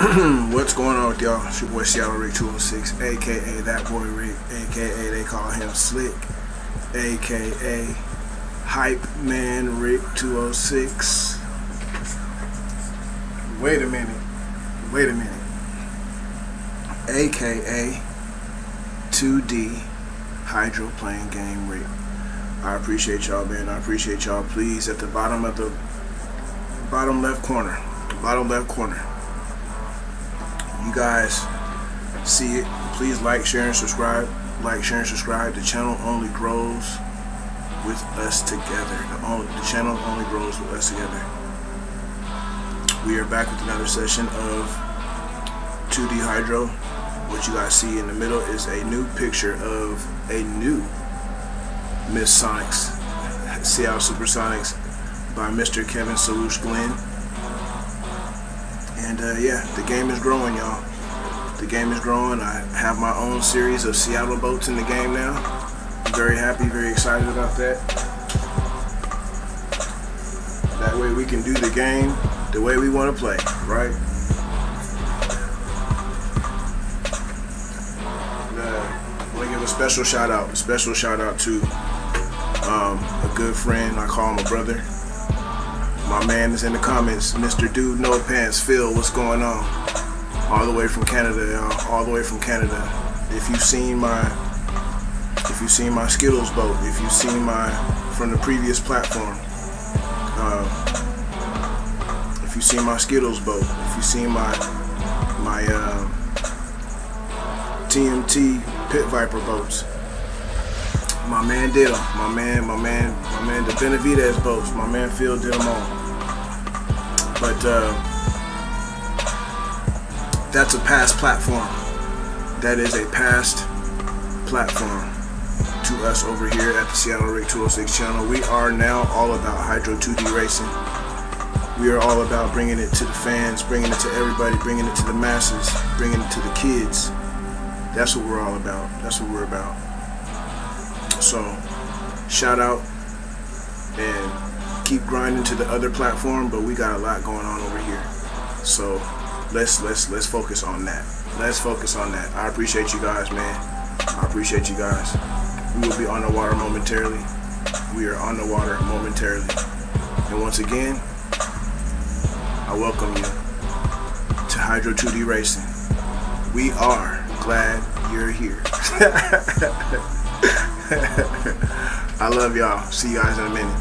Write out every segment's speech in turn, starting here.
What's going on with y'all? It's your boy Seattle Rick 206, aka that boy Rick, aka they call him Slick, aka Hype Man Rick 206. Wait a minute, aka 2D Hydro playing game Rick. I appreciate y'all, man. I appreciate y'all. Please, at the bottom left corner, you guys see it. Please like, share, and subscribe. The channel only grows with us together. The channel only grows with us together. We are back with another session of 2D Hydro. What you guys see in the middle is a new picture of a new Miss Sonics, Seattle Supersonics, by Mr. Kevin Salouche Glenn. And yeah, the game is growing, y'all. The game is growing. I have my own series of Seattle boats in the game now. I'm very happy, very excited about that. That way we can do the game the way we want to play, right? I want to give a special shout out to a good friend. I call him a brother. My man is in the comments, Mr. Dude No Pants Phil. What's going on? All the way from Canada, y'all. All the way from Canada. If you've seen my Skittles boat, if you've seen from the previous platform, if you've seen my Skittles boat, if you've seen my TMT Pit Viper boats, my man did them. My man, the Benavidez boats. My man Phil did them all. But that's a past platform. That is a past platform to us over here at the Seattle Rick 206 channel. We are now all about Hydro 2D racing. We are all about bringing it to the fans, bringing it to everybody, bringing it to the masses, bringing it to the kids. That's what we're all about. That's what we're about. So, shout out and keep grinding to the other platform, but we got a lot going on over here. So let's focus on that. Let's focus on that. I appreciate you guys, man. I appreciate you guys. We will be on the water momentarily. We are on the water momentarily. And once again, I welcome you to Hydro 2D Racing. We are glad you're here. I love y'all. See you guys in a minute.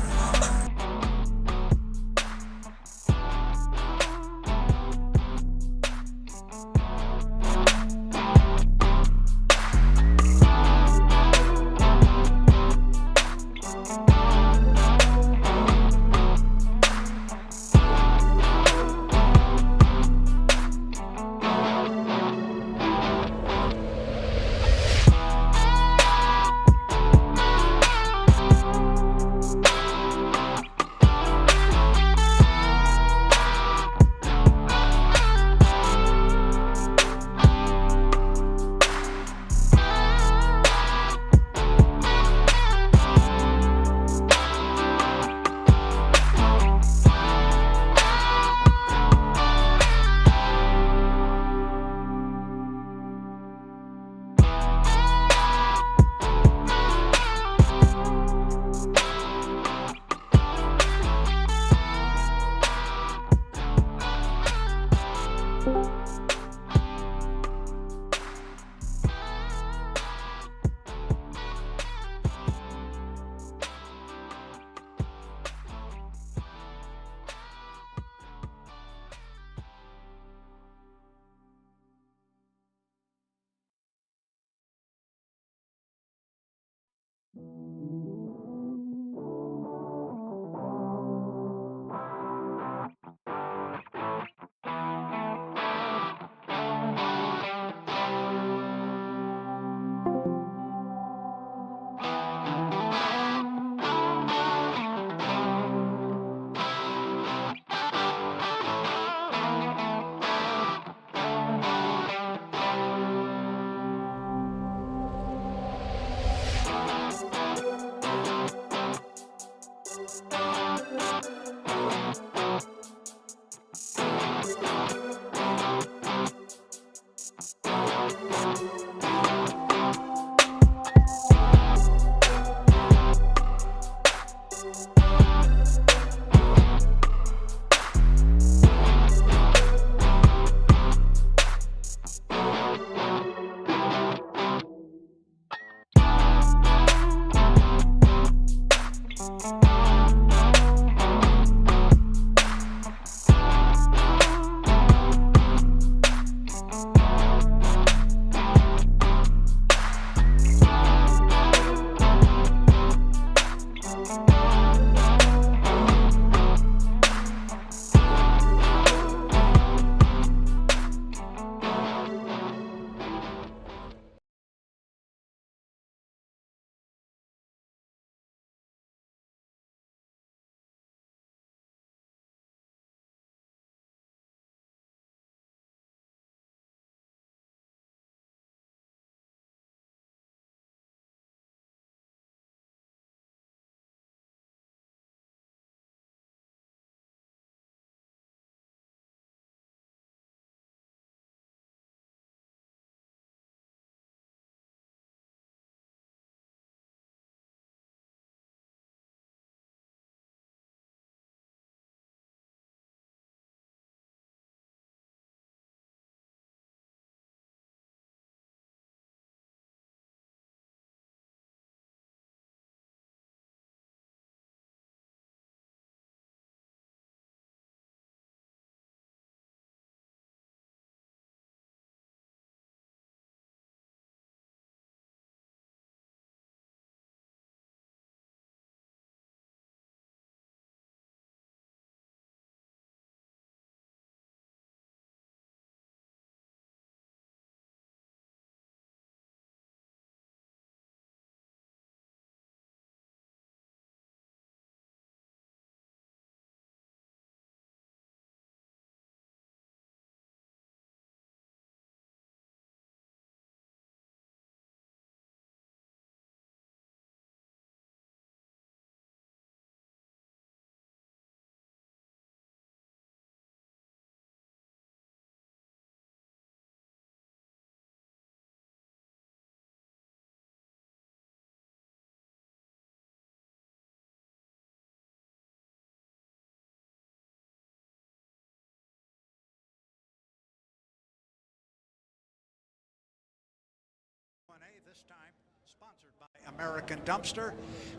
this time sponsored by American Dumpster.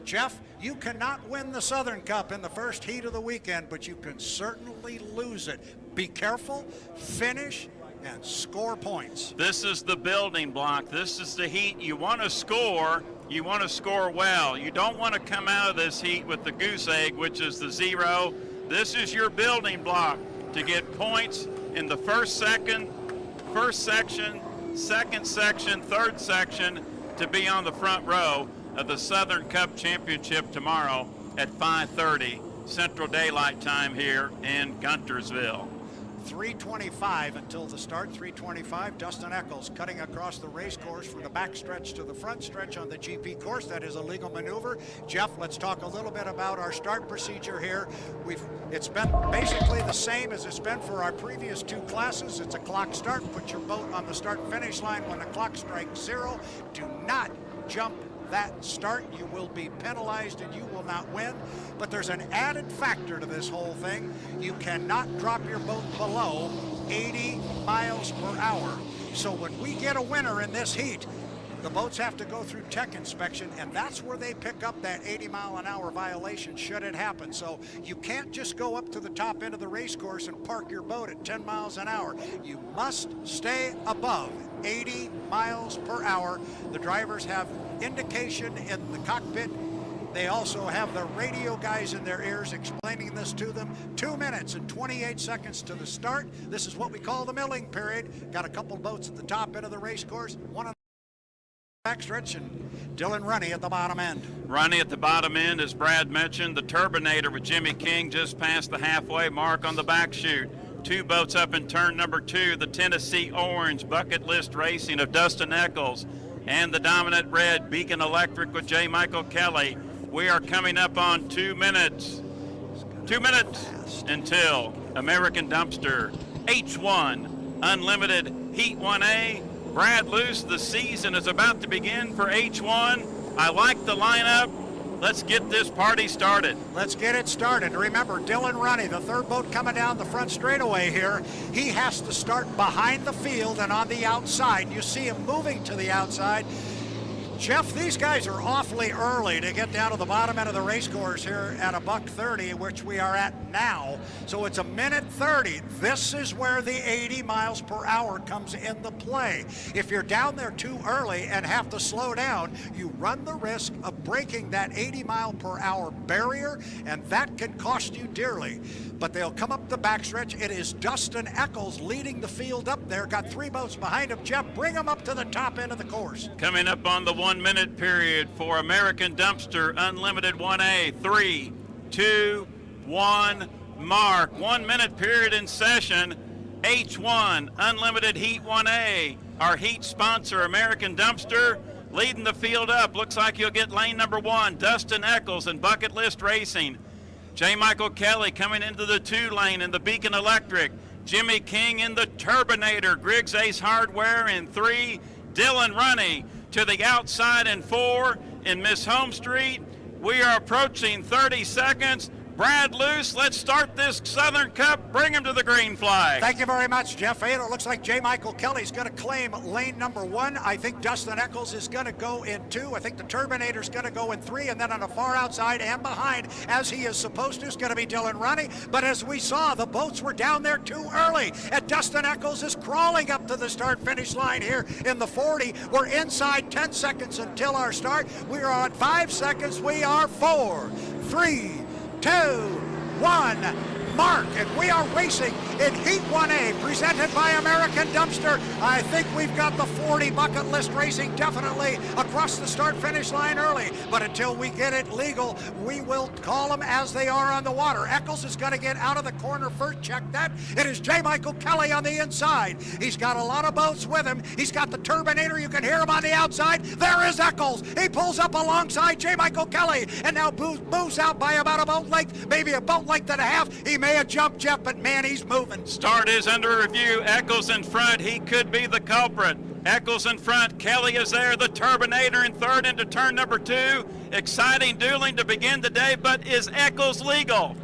Jeff, you cannot win the Southern Cup in the first heat of the weekend, but you can certainly lose it. Be careful, finish, and score points. This is the building block. This is the heat. You want to score. You want to score well. You don't want to come out of this heat with the goose egg, which is the 0. This is your building block to get points in the first section, second section, third section, to be on the front row of the Southern Cup Championship tomorrow at 5:30 Central Daylight Time here in Guntersville. 3:25 until the start. 3:25. Dustin Eccles cutting across the race course from the back stretch to the front stretch on the GP course. That is a legal maneuver. Jeff, let's talk a little bit about our start procedure here. It's been basically the same as it's been for our previous two classes. It's a clock start. Put your boat on the start finish line when the clock strikes 0. Do not jump that start. You will be penalized and you will not win. But there's an added factor to this whole thing. You cannot drop your boat below 80 miles per hour. So when we get a winner in this heat, the boats have to go through tech inspection, and that's where they pick up that 80-mile-an-hour violation should it happen. So you can't just go up to the top end of the race course and park your boat at 10 miles an hour. You must stay above 80 miles per hour. The drivers have indication in the cockpit. They also have the radio guys in their ears explaining this to them. 2 minutes and 28 seconds to the start. This is what we call the milling period. Got a couple boats at the top end of the race course, one on backstretch, and Dylan Runny at the bottom end. Runny at the bottom end, as Brad mentioned, the Turbinator with Jimmy King just past the halfway mark on the back chute. 2 boats up in turn number 2, the Tennessee Orange Bucket List Racing of Dustin Eccles and the Dominant Red Beacon Electric with J. Michael Kelly. We are coming up on 2 minutes. 2 minutes until American Dumpster H1 Unlimited Heat 1A. Brad Luce, the season is about to begin for H1. I like the lineup. Let's get this party started. Let's get it started. Remember, Dylan Runny, the third boat coming down the front straightaway here, he has to start behind the field and on the outside. You see him moving to the outside. Jeff, these guys are awfully early to get down to the bottom end of the race course here at $1:30, which we are at now. So it's 1:30. This is where the 80 miles per hour comes into play. If you're down there too early and have to slow down, you run the risk of breaking that 80 mile per hour barrier, and that can cost you dearly. But they'll come up the backstretch. It is Dustin Eccles leading the field up there. Got 3 boats behind him. Jeff, bring them up to the top end of the course. Coming up on the 1 minute period for American Dumpster Unlimited 1A. 3, 2, 1, mark. 1 minute period in session. H1 Unlimited Heat 1A. Our heat sponsor, American Dumpster, leading the field up. Looks like you'll get lane number 1, Dustin Eccles and Bucket List Racing. J. Michael Kelly coming into the 2 lane in the Beacon Electric. Jimmy King in the Turbinator. Griggs Ace Hardware in 3. Dylan Runny to the outside in 4 in Miss Home Street. We are approaching 30 seconds. Brad Luce, let's start this Southern Cup. Bring him to the green flag. Thank you very much, Jeff. It looks like J. Michael Kelly's going to claim lane number 1. I think Dustin Eccles is going to go in 2. I think the Turbinator's going to go in 3. And then on the far outside and behind, as he is supposed to, is going to be Dylan Runny. But as we saw, the boats were down there too early. And Dustin Eccles is crawling up to the start-finish line here in the 40. We're inside 10 seconds until our start. We are on 5 seconds. We are 4, 3, 2, 1, mark, and we are racing in Heat 1A, presented by American Dumpster. I think we've got the 40 Bucket List Racing definitely across the start-finish line early, but until we get it legal, we will call them as they are on the water. Eccles is going to get out of the corner first. Check that. It is J. Michael Kelly on the inside. He's got a lot of boats with him. He's got the Turbinator. You can hear him on the outside. There is Eccles. He pulls up alongside J. Michael Kelly and now moves out by about a boat length, maybe a boat length and a half. He may have jumped, Jeff, but man, he's moving. Start is under review. Eccles in front. He could be the culprit. Eccles in front. Kelly is there. The Turbinator in third into turn number 2. Exciting dueling to begin the day, but is Eccles legal?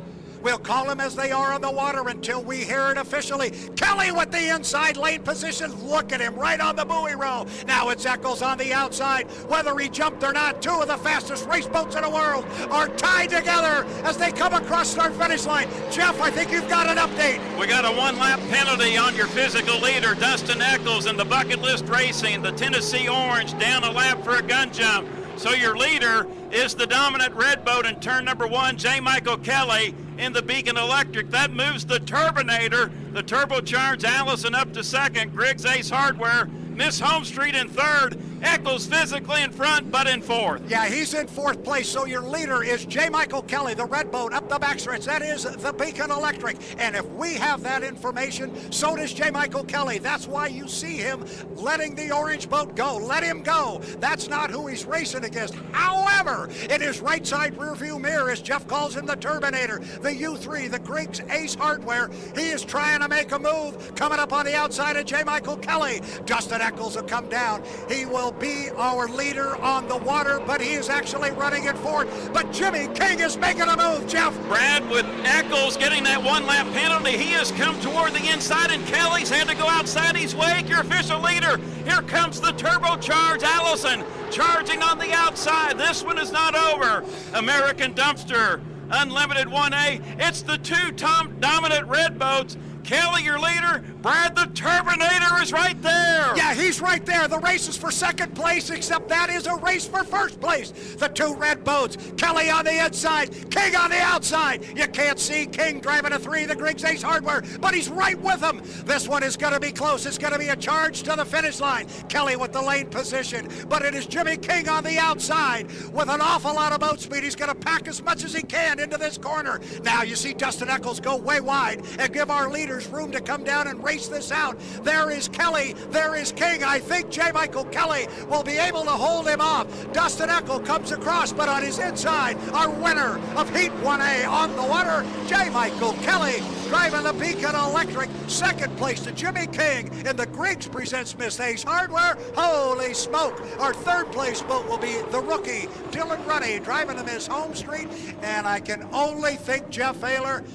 We'll call them as they are on the water until we hear it officially. Kelly with the inside lane position. Look at him right on the buoy row. Now it's Eccles on the outside. Whether he jumped or not, two of the fastest race boats in the world are tied together as they come across start-finish line. Jeff, I think you've got an update. We got a one-lap penalty on your physical leader, Dustin Eccles, in the Bucket List Racing, the Tennessee Orange, down a lap for a gun jump. So your leader is the dominant red boat in turn number 1, J. Michael Kelly in the Beacon Electric. That moves the Turbinator, the turbocharged Allison, up to second. Griggs Ace Hardware, Miss Homestreet in third. Eccles physically in front, but in fourth. Yeah, he's in fourth place, so your leader is J. Michael Kelly, the red boat up the backstretch. That is the Beacon Electric. And if we have that information, so does J. Michael Kelly. That's why you see him letting the orange boat go. Let him go. That's not who he's racing against. However, in his right side rear view mirror, as Jeff calls him, the Turbinator, the U3, the Griggs Ace Hardware. He is trying to make a move, coming up on the outside of J. Michael Kelly. Dustin Eccles will come down. He will be our leader on the water, but he is actually running it forward. But Jimmy King is making a move, Jeff. Brad, with Eccles getting that one-lap penalty, he has come toward the inside, and Kelly's had to go outside his wake. Your official leader, here comes the turbocharged Allison, charging on the outside. This one is not over. American Dumpster, Unlimited 1A. It's the two dominant red boats. Kelly, your leader. Brad, the Turbinator, is right there. Yeah, he's right there. The race is for second place, except that is a race for first place. The two red boats, Kelly on the inside, King on the outside. You can't see King driving a 3, the Griggs Ace Hardware, but he's right with him. This one is going to be close. It's going to be a charge to the finish line. Kelly with the lane position, but it is Jimmy King on the outside with an awful lot of boat speed. He's going to pack as much as he can into this corner. Now you see Dustin Eccles go way wide and give our leaders room to come down and race this out. There is Kelly, there is King. I think J. Michael Kelly will be able to hold him off. Dustin Eccles comes across, but on his inside, our winner of Heat 1A on the water, J. Michael Kelly, driving the Beacon Electric. Second place to Jimmy King in the Griggs presents Miss Ace Hardware. Holy smoke. Our third place boat will be the rookie, Dylan Ruddy, driving to Miss Homestreet. And I can only think, Jeff Ayler,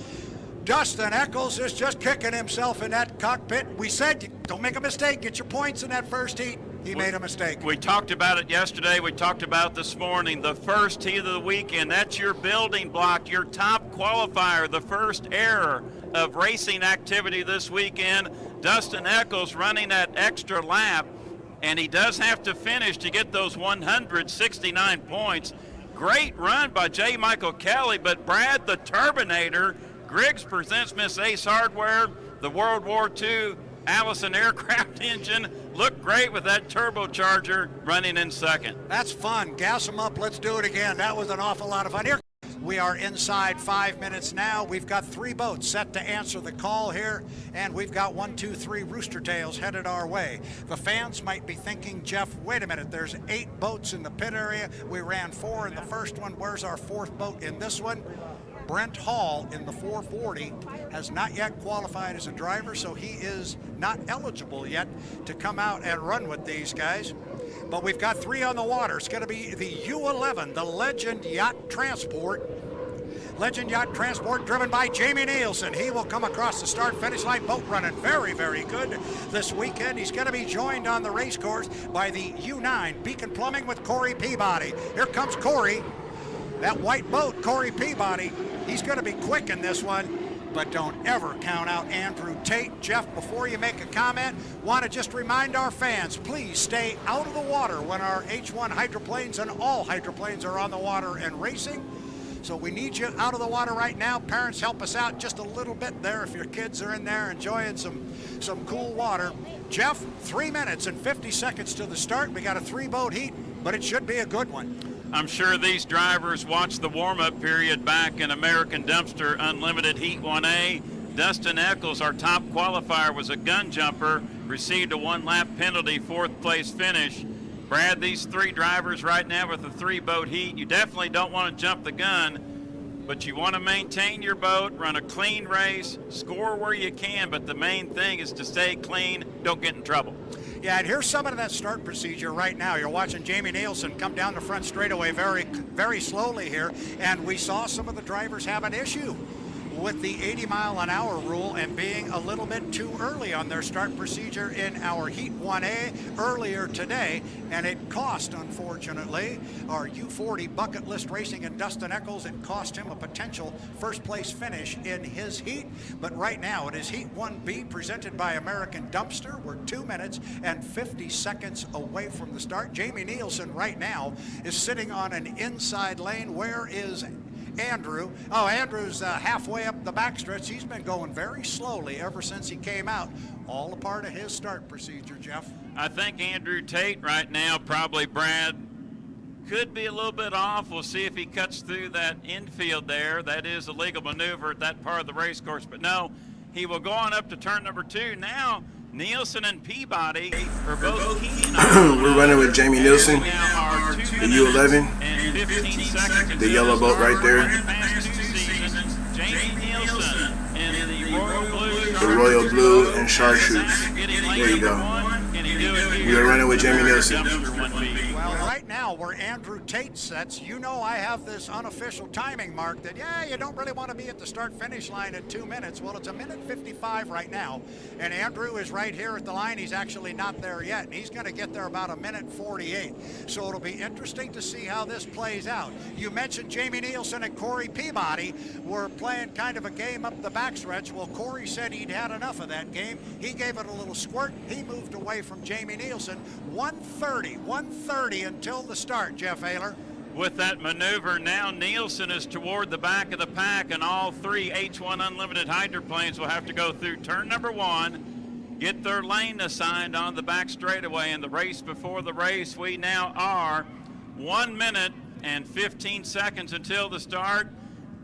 Dustin Eccles is just kicking himself in that cockpit. We said, don't make a mistake, get your points in that first heat. He made a mistake. We talked about it yesterday. We talked about it this morning. The first heat of the weekend, that's your building block, your top qualifier, the first error of racing activity this weekend. Dustin Eccles running that extra lap, and he does have to finish to get those 169 points. Great run by J. Michael Kelly, but Brad, the Turbinator, Griggs presents Miss Ace Hardware, the World War II Allison aircraft engine. Looked great with that turbocharger running in second. That's fun. Gas them up. Let's do it again. That was an awful lot of fun. Here we are inside 5 minutes now. We've got 3 boats set to answer the call here, and we've got 1, 2, 3 Rooster Tails headed our way. The fans might be thinking, Jeff, wait a minute, there's 8 boats in the pit area. We ran 4 in the first one. Where's our 4th boat in this one? Brent Hall in the 440 has not yet qualified as a driver, so he is not eligible yet to come out and run with these guys. But we've got 3 on the water. It's going to be the U11, the Legend Yacht Transport. Legend Yacht Transport driven by Jamie Nielsen. He will come across the start-finish line, boat running very, very good this weekend. He's going to be joined on the race course by the U9 Beacon Plumbing with Corey Peabody. Here comes Corey. That white boat, Corey Peabody, he's going to be quick in this one, but don't ever count out Andrew Tate. Jeff, before you make a comment, want to just remind our fans, please stay out of the water when our H1 hydroplanes and all hydroplanes are on the water and racing. So we need you out of the water right now. Parents, help us out just a little bit there if your kids are in there enjoying some cool water. Jeff, 3 minutes and 50 seconds to the start. We got a 3-boat heat, but it should be a good one. I'm sure these drivers watched the warm-up period back in American Dumpster Unlimited Heat 1A. Dustin Eccles, our top qualifier, was a gun jumper, received a 1-lap penalty, 4th place finish. Brad, these 3 drivers right now with the 3-boat heat, you definitely don't want to jump the gun, but you want to maintain your boat, run a clean race, score where you can, but the main thing is to stay clean, don't get in trouble. Yeah, and here's some of that start procedure right now. You're watching Jamie Nielsen come down the front straightaway very, very slowly here, and we saw some of the drivers have an issue with the 80-mile-an-hour rule and being a little bit too early on their start procedure in our Heat 1A earlier today, and it cost, unfortunately, our U40 Bucket List Racing and Dustin Eccles. It cost him a potential first-place finish in his heat. But right now, it is Heat 1B presented by American Dumpster. We're 2 minutes and 50 seconds away from the start. Jamie Nielsen right now is sitting on an inside lane. Where is Andrew? Oh, Andrew's halfway up the backstretch. He's been going very slowly ever since he came out. All a part of his start procedure, Jeff. I think Andrew Tate right now, probably Brad, could be a little bit off. We'll see if he cuts through that infield there. That is a legal maneuver at that part of the race course. But no, he will go on up to turn number 2. Now, Nielsen and Peabody are both keen. We're running with Jamie Nielsen, the the U11, the yellow boat right there, Jamie Nielsen in the royal blue. the royal blue and chartreuse. There you go. We are running with Jamie Nielsen. Well, right now, where Andrew Tate sets, you know I have this unofficial timing mark that, yeah, you don't really want to be at the start-finish line in 2 minutes. Well, it's 1:55 right now, and Andrew is right here at the line. He's actually not there yet, and he's going to get there about 1:48. So it'll be interesting to see how this plays out. You mentioned Jamie Nielsen and Corey Peabody were playing kind of a game up the backstretch. Well, Corey said he'd had enough of that game. He gave it a little squirt. He moved away from Jamie Nielsen. 1:30 until the start, Jeff Ayler. With that maneuver, now Nielsen is toward the back of the pack, and all 3 H1 Unlimited hydroplanes will have to go through turn number 1, get their lane assigned on the back straightaway. In the race before the race, we now are 1 minute and 15 seconds until the start.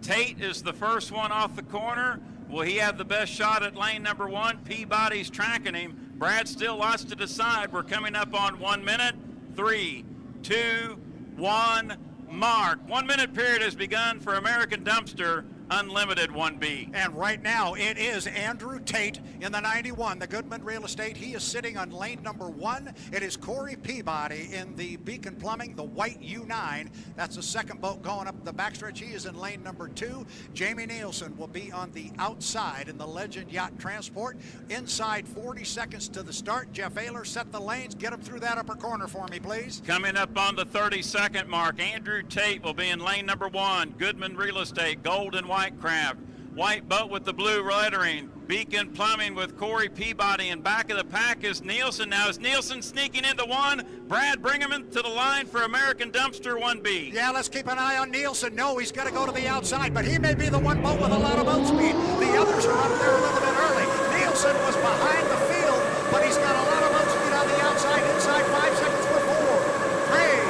Tate is the first one off the corner. Will he have the best shot at lane number 1? Peabody's tracking him. Brad still lots to decide. We're coming up on 1 minute. 3, 2, 1, mark. 1 minute period has begun for American Dumpster Unlimited 1B. And right now it is Andrew Tate in the 91, the Goodman Real Estate. He is sitting on lane number 1. It is Corey Peabody in the Beacon Plumbing, the white U9. That's the second boat going up the backstretch. He is in lane number 2. Jamie Nielsen will be on the outside in the Legend Yacht Transport. Inside 40 seconds to the start. Jeff Ayler, set the lanes. Get him through that upper corner for me, please. Coming up on the 30-second mark, Andrew Tate will be in lane number 1. Goodman Real Estate, gold and white craft. White boat with the blue lettering. Beacon Plumbing with Corey Peabody. And back of the pack is Nielsen. Now is Nielsen sneaking into 1. Brad, bring him into the line for American Dumpster 1B. Yeah, let's keep an eye on Nielsen. No, he's going to go to the outside, but he may be the one boat with a lot of boat speed. The others are up there a little bit early. Nielsen was behind the field, but he's got a lot of boat speed on the outside. Inside 5 seconds for 4, 3,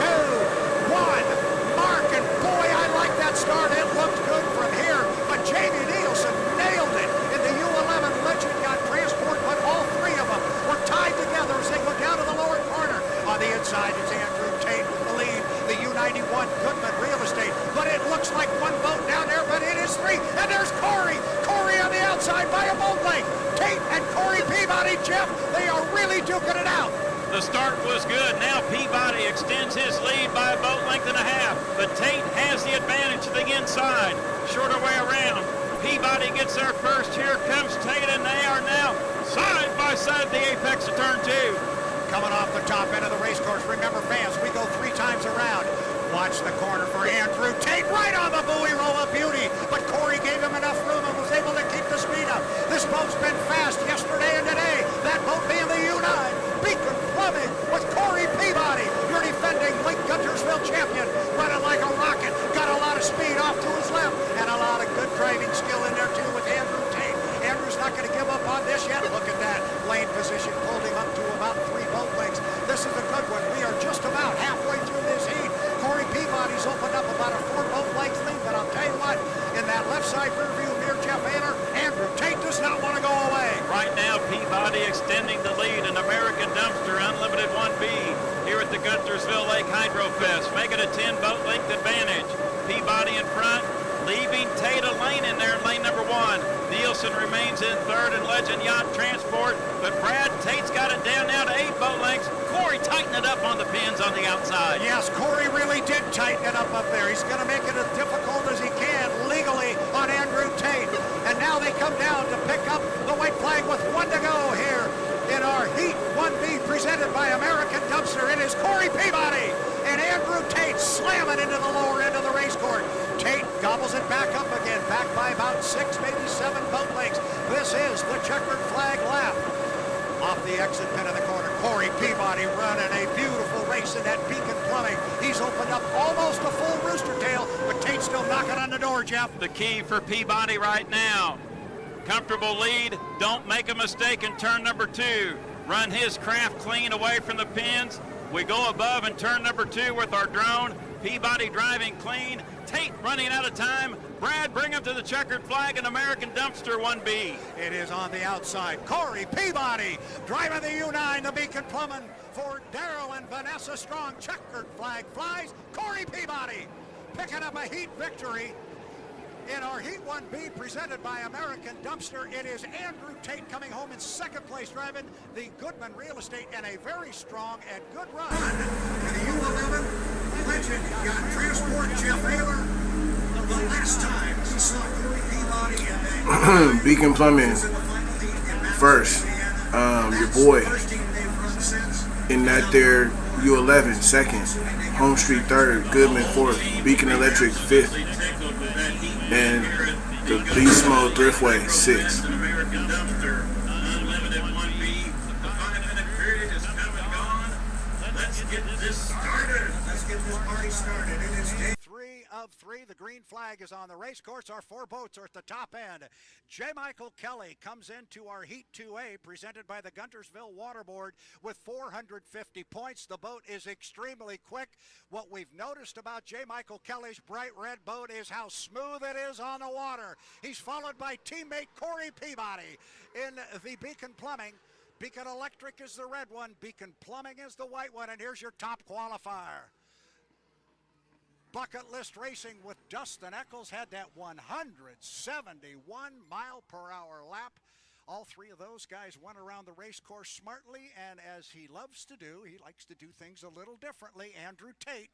2, 1. Mark, and boy, I like that start. It looked good from here, but Jamie Nielsen nailed it in the U11 Legend Yacht Transport, but all 3 of them were tied together as they go down to the lower corner. On the inside is Andrew Tate with the lead, the U91 Goodman Real Estate, but it looks like one boat down there, but it is 3, and there's Corey. Corey on the outside by a boat length. Tate and Corey Peabody, Jeff, they are really duking it out. The start was good. Now Peabody extends his lead by a boat length and a half, but Tate has the advantage to the inside. Shorter way around. Peabody gets there first. Here comes Tate, and they are now side by side at the apex of turn 2. Coming off the top end of the race course. Remember, fans, we go 3 times around. Watch the corner for Andrew Tate, right on the buoy roll of beauty, but Corey gave him enough room and was able to keep the speed up. This boat's been fast yesterday and today. That boat being the U9. Beacon Plumbing with Corey Peabody, your defending Lake Guntersville champion, running like a rocket, got a lot of speed off to his left, and a lot of good driving skill in there too with Andrew Tate. Andrew's not going to give up on this yet. Look at that lane position, pulled him up to about 3 boat lengths. This is a good one. We are just about halfway through this heat. Corey Peabody's opened up about a 4 boat length lead, but I'll tell you what, in that left side rear view mirror, Jeff Ayler, Andrew Tate does not want to go away. Right now, Peabody extending the lead in American Dumpster Unlimited 1B here at the Guntersville Lake Hydro Fest, making a 10 boat length advantage. Peabody in front, leaving Tate a lane in there in lane number 1. Nielsen remains in 3rd in Legend Yacht Transport, but Brad Tate's got it down now to 8 boat lengths. Corey tightened it up on the pins on the outside. Yes, Corey really did tighten it up there. He's going to make it as difficult as he can legally on Andrew Tate. And now they come down to pick up the white flag with 1 to go here in our Heat 1B presented by American Dumpster. It is Corey Peabody and Andrew Tate slamming into the lower end of the race course. Tate gobbles it back up again, back by about 6, maybe 7 boat lengths. This is the checkered flag lap. Off the exit pin of the corner, Corey Peabody running a beautiful race in that Beacon Plumbing. He's opened up almost a full rooster tail, but Tate's still knocking on the door, Jeff. The key for Peabody right now. Comfortable lead. Don't make a mistake in turn number 2. Run his craft clean away from the pins. We go above in turn number 2 with our drone. Peabody driving clean. Tate running out of time. Brad, bring him to the checkered flag and American Dumpster 1B. It is on the outside. Corey Peabody driving the U9, the Beacon Plumbing for Daryl and Vanessa Strong. Checkered flag flies. Corey Peabody picking up a heat victory in our Heat 1B presented by American Dumpster. It is Andrew Tate coming home in second place driving the Goodman Real Estate and a very strong and good run. For the U11 legend, got Transport Jeff Taylor. The last time we saw Corey Peabody in Beacon Plumbing first. Your boy in that there U11 second. Home Street third. Goodman fourth. Beacon Electric fifth. And the Beast Mode Thriftway sixth. American Dumpster Unlimited 1B. The 5-minute period is come and gone. Let's get this started. Let's get this party started. It is day 3 of 3. The green flag is on the race course. Our 4 boats are at the top end. J. Michael Kelly comes into our Heat 2A presented by the Guntersville Waterboard with 450 points. The boat is extremely quick. What we've noticed about J. Michael Kelly's bright red boat is how smooth it is on the water. He's followed by teammate Corey Peabody in the Beacon Plumbing. Beacon Electric is the red one. Beacon Plumbing is the white one. And here's your top qualifier. Bucket List Racing with Dustin Eccles had that 171 mile per hour lap. All 3 of those guys went around the race course smartly, and as he loves to do, he likes to do things a little differently. Andrew Tate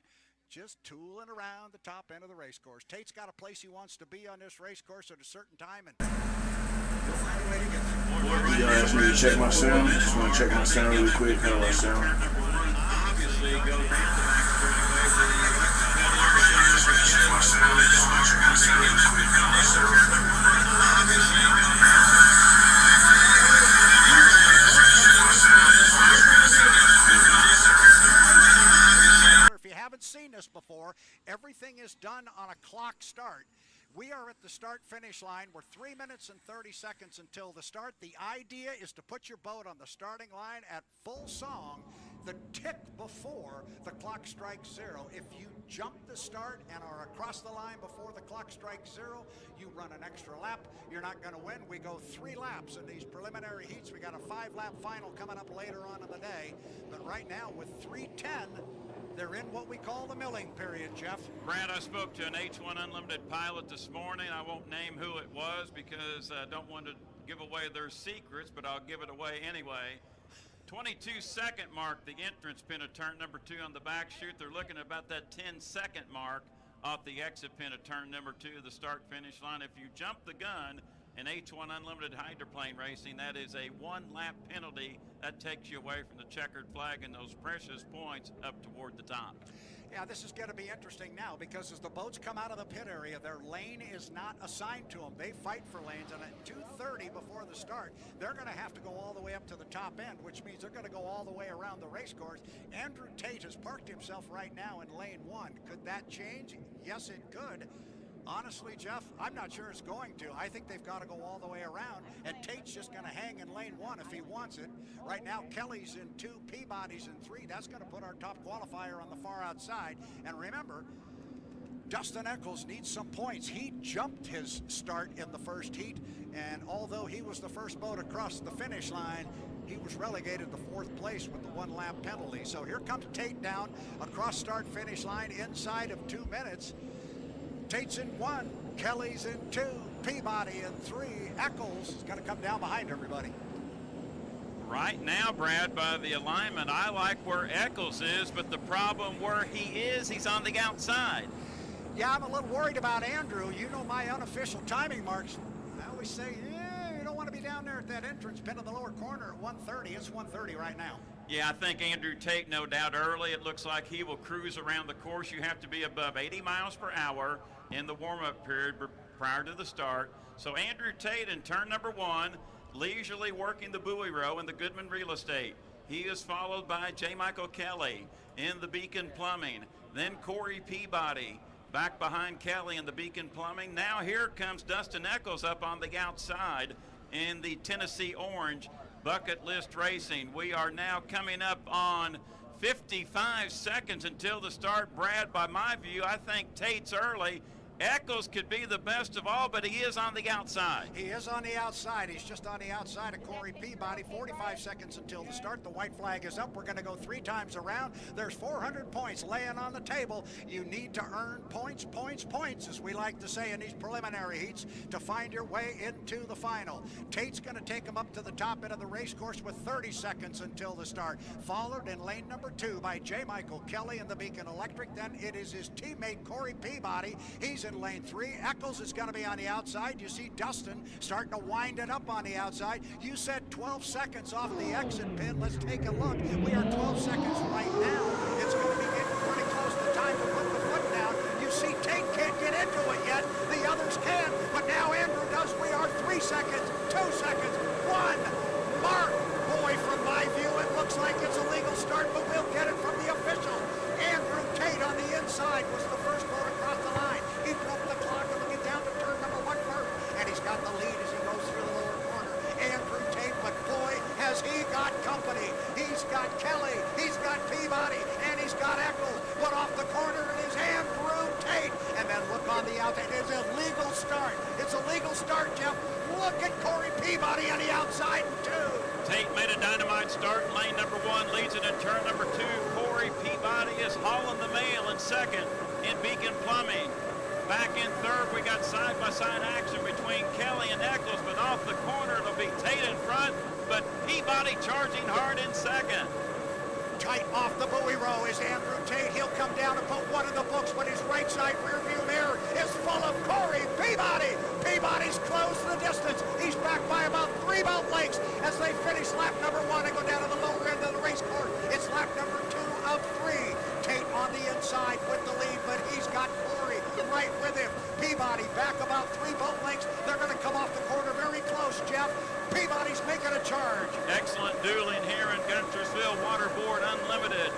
just tooling around the top end of the race course. Tate's got a place he wants to be on this race course at a certain time, and he'll find a way to get there. You guys need to check my sound. Just want to check my sound really quick. How do I sound? obviously goes If you haven't seen this before, everything is done on a clock start. We are at the start-finish line. We're 3 minutes and 30 seconds until the start. The idea is to put your boat on the starting line at full song, the tick before the clock strikes 0. If you jump the start and are across the line before the clock strikes 0, you run an extra lap. You're not going to win. We go 3 laps in these preliminary heats. We got a 5-lap final coming up later on in the day. But right now with 3:10, they're in what we call the milling period, Jeff. Brad, I spoke to an H1 Unlimited pilot this morning. I won't name who it was because I don't want to give away their secrets, but I'll give it away anyway. 22-second mark, the entrance pin of turn number 2 on the back chute. They're looking at about that 10-second mark off the exit pin of turn number 2, the start-finish line. If you jump the gun in H1 Unlimited hydroplane racing, that is a 1-lap penalty. That takes you away from the checkered flag and those precious points up toward the top. Yeah, this is going to be interesting now because as the boats come out of the pit area, their lane is not assigned to them. They fight for lanes, and at 2:30 before the start, they're going to have to go all the way up to the top end, which means they're going to go all the way around the race course. Andrew Tate has parked himself right now in lane 1. Could that change? Yes, it could. Honestly, Jeff, I'm not sure it's going to. I think they've got to go all the way around, and Tate's just going to hang in lane 1 if he wants it. Right now, Kelly's in 2, Peabody's in 3. That's going to put our top qualifier on the far outside. And remember, Dustin Eccles needs some points. He jumped his start in the first heat, and although he was the first boat across the finish line, he was relegated to 4th place with the 1-lap penalty. So here comes Tate down across start-finish line inside of 2 minutes. Tate's in 1, Kelly's in 2, Peabody in 3. Eccles is going to come down behind everybody. Right now, Brad, by the alignment, I like where Eccles is, but the problem where he is, he's on the outside. Yeah, I'm a little worried about Andrew. You know my unofficial timing marks. I always say, yeah, you don't want to be down there at that entrance pin in the lower corner at 130. It's 130 right now. Yeah, I think Andrew Tate, no doubt early. It looks like he will cruise around the course. You have to be above 80 miles per hour in the warm-up period prior to the start. So Andrew Tate in turn number 1, leisurely working the buoy row in the Goodman Real Estate. He is followed by J. Michael Kelly in the Beacon Plumbing. Then Corey Peabody back behind Kelly in the Beacon Plumbing. Now here comes Dustin Eccles up on the outside in the Tennessee Orange Bucket List Racing. We are now coming up on 55 seconds until the start. Brad, by my view, I think Tate's early. Eccles could be the best of all, but he is on the outside. He is on the outside. He's just on the outside of Corey Peabody. 45 seconds until the start. The white flag is up. We're going to go 3 times around. There's 400 points laying on the table. You need to earn points, points, points, as we like to say in these preliminary heats, to find your way into the final. Tate's going to take him up to the top end of the race course with 30 seconds until the start. Followed in lane number 2 by J. Michael Kelly in the Beacon Electric. Then it is his teammate Corey Peabody. He's in lane 3. Eccles is going to be on the outside. You see Dustin starting to wind it up on the outside. You said 12 seconds off the exit pin. Let's take a look. We are 12 seconds right now. It's going to be getting pretty close to time to put the foot down. You see Tate can't get into it yet. The others can, but now Andrew does. We are 3 seconds, 2 seconds, 1. Mark. Boy, from my view, it looks like it's a legal start, but we'll get it from the official. Andrew Tate on the inside was the first boat across the line. He broke the clock and looking down to turn number 1 first, and he's got the lead as he goes through the lower corner. Andrew Tate, but boy, has he got company. He's got Kelly, he's got Peabody, and he's got Eccles. But off the corner it is Andrew Tate. And then look on the outside. It is a legal start. It's a legal start, Jeff. Look at Corey Peabody on the outside, too. Tate made a dynamite start in lane number 1, leads it in turn number 2. Corey Peabody is hauling the mail in second in Beacon Plumbing. Back in third, we got side-by-side action between Kelly and Eccles, but off the corner, it'll be Tate in front, but Peabody charging hard in second. Tight off the buoy row is Andrew Tate. He'll come down and put 1 in the books, but his right side rear view mirror is full of Corey Peabody. Peabody's closed the distance. He's back by about 3 boat lengths as they finish lap number 1 and go down to the lower end of the race course. It's lap number 2 of 3. Tate on the inside with the lead, but he's got Corey right with him. Peabody back about 3 boat lengths. They're going to come off the corner very close, Jeff. Peabody's making a charge. Excellent dueling here in Guntersville Waterboard Unlimited.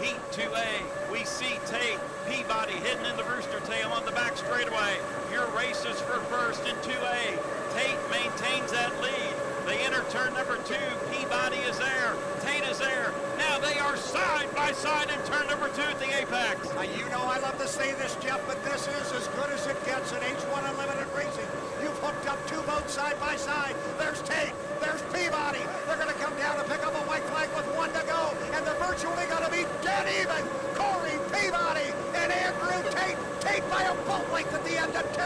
Heat 2A, we see Tate, Peabody hidden in the Rooster Tail on the back straightaway. Your races for first in 2A. Tate maintains that lead. They enter turn number 2. Peabody is there. Tate is there. Now they are side by side in turn number 2 at the apex. You know I love to say this, Jeff, but this is as good as it gets in H1 Unlimited Racing. You've hooked up 2 boats side by side. There's Tate. There's Peabody. They're going to come down and pick up a white flag with 1 to go, and they're virtually going to be dead even. Corey Peabody and Andrew Tate. Tate by a boat length at the end of 2.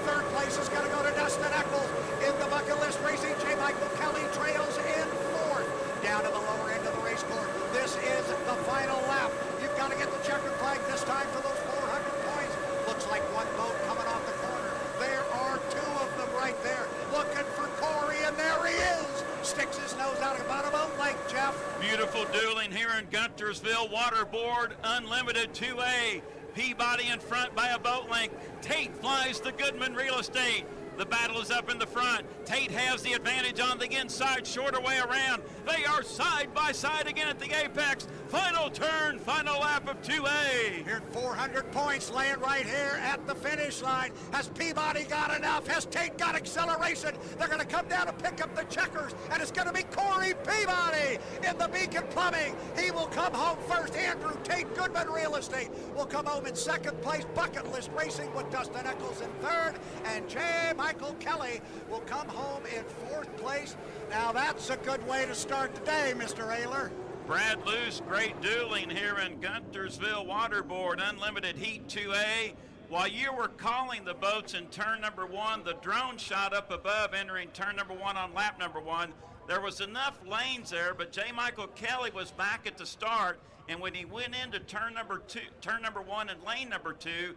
Third place is going to go to Dustin Eccles. In the Bucket List Racing, J. Michael Kelly trails in 4th. Down to the lower end of the race course. This is the final lap. You've got to get the checkered flag this time for those 400 points. Looks like 1 boat coming off the corner. There are 2 of them right there. Looking for Corey, and there he is. Sticks his nose out about a boat length, Jeff. Beautiful dueling here in Guntersville Waterboard Unlimited 2A. Peabody in front by a boat length. Tate flies the Goodman Real Estate. The battle is up in the front. Tate has the advantage on the inside, shorter way around. They are side by side again at the apex. Final turn, final lap of 2A. Here 400 points laying right here at the finish line. Has Peabody got enough? Has Tate got acceleration? They're going to come down and pick up the checkers, and it's going to be Corey Peabody in the Beacon Plumbing. He will come home first. Andrew Tate, Goodman Real Estate, will come home in 2nd place. Bucket List Racing with Dustin Eccles in 3rd, and J. Michael Kelly will come home in 4th place. Now that's a good way to start the day, Mr. Ayler. Brad Luce, great dueling here in Guntersville Waterboard Unlimited Heat 2A. While you were calling the boats in turn number 1, the drone shot up above entering turn number 1 on lap number 1. There was enough lanes there, but J. Michael Kelly was back at the start, and when he went into turn number 1 and lane number 2,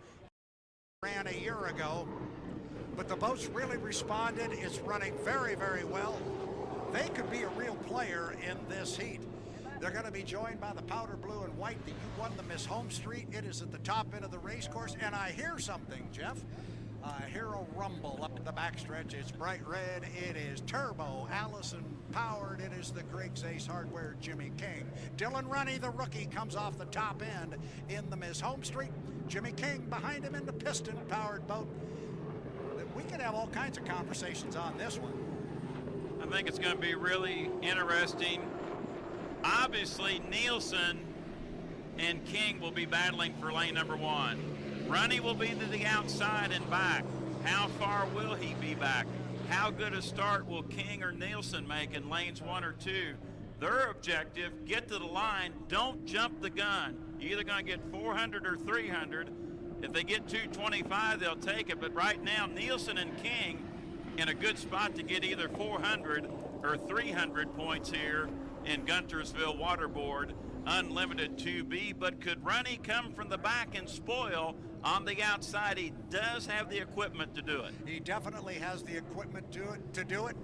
ran a year ago, but the boat's really responded. It's running very, very well. They could be a real player in this heat. They're going to be joined by the powder blue and white that you won the Miss Home Street. It is at the top end of the race course, and I hear something, Jeff. I hear a rumble up the backstretch. It's bright red. It is turbo Allison powered. It is the Griggs Ace Hardware Jimmy King. Dylan Runny, the rookie, comes off the top end in the Miss Home Street. Jimmy King behind him in the piston powered boat. We could have all kinds of conversations on this one. I think it's going to be really interesting. Obviously, Nielsen and King will be battling for lane number 1. Runny will be to the outside and back. How far will he be back? How good a start will King or Nielsen make in lanes 1 or 2? Their objective, get to the line, don't jump the gun. You're either going to get 400 or 300. If they get 225, they'll take it. But right now, Nielsen and King in a good spot to get either 400 or 300 points here in Guntersville Waterboard Unlimited 2B. But could Runny come from the back and spoil on the outside? He does have the equipment to do it. He definitely has the equipment to do it.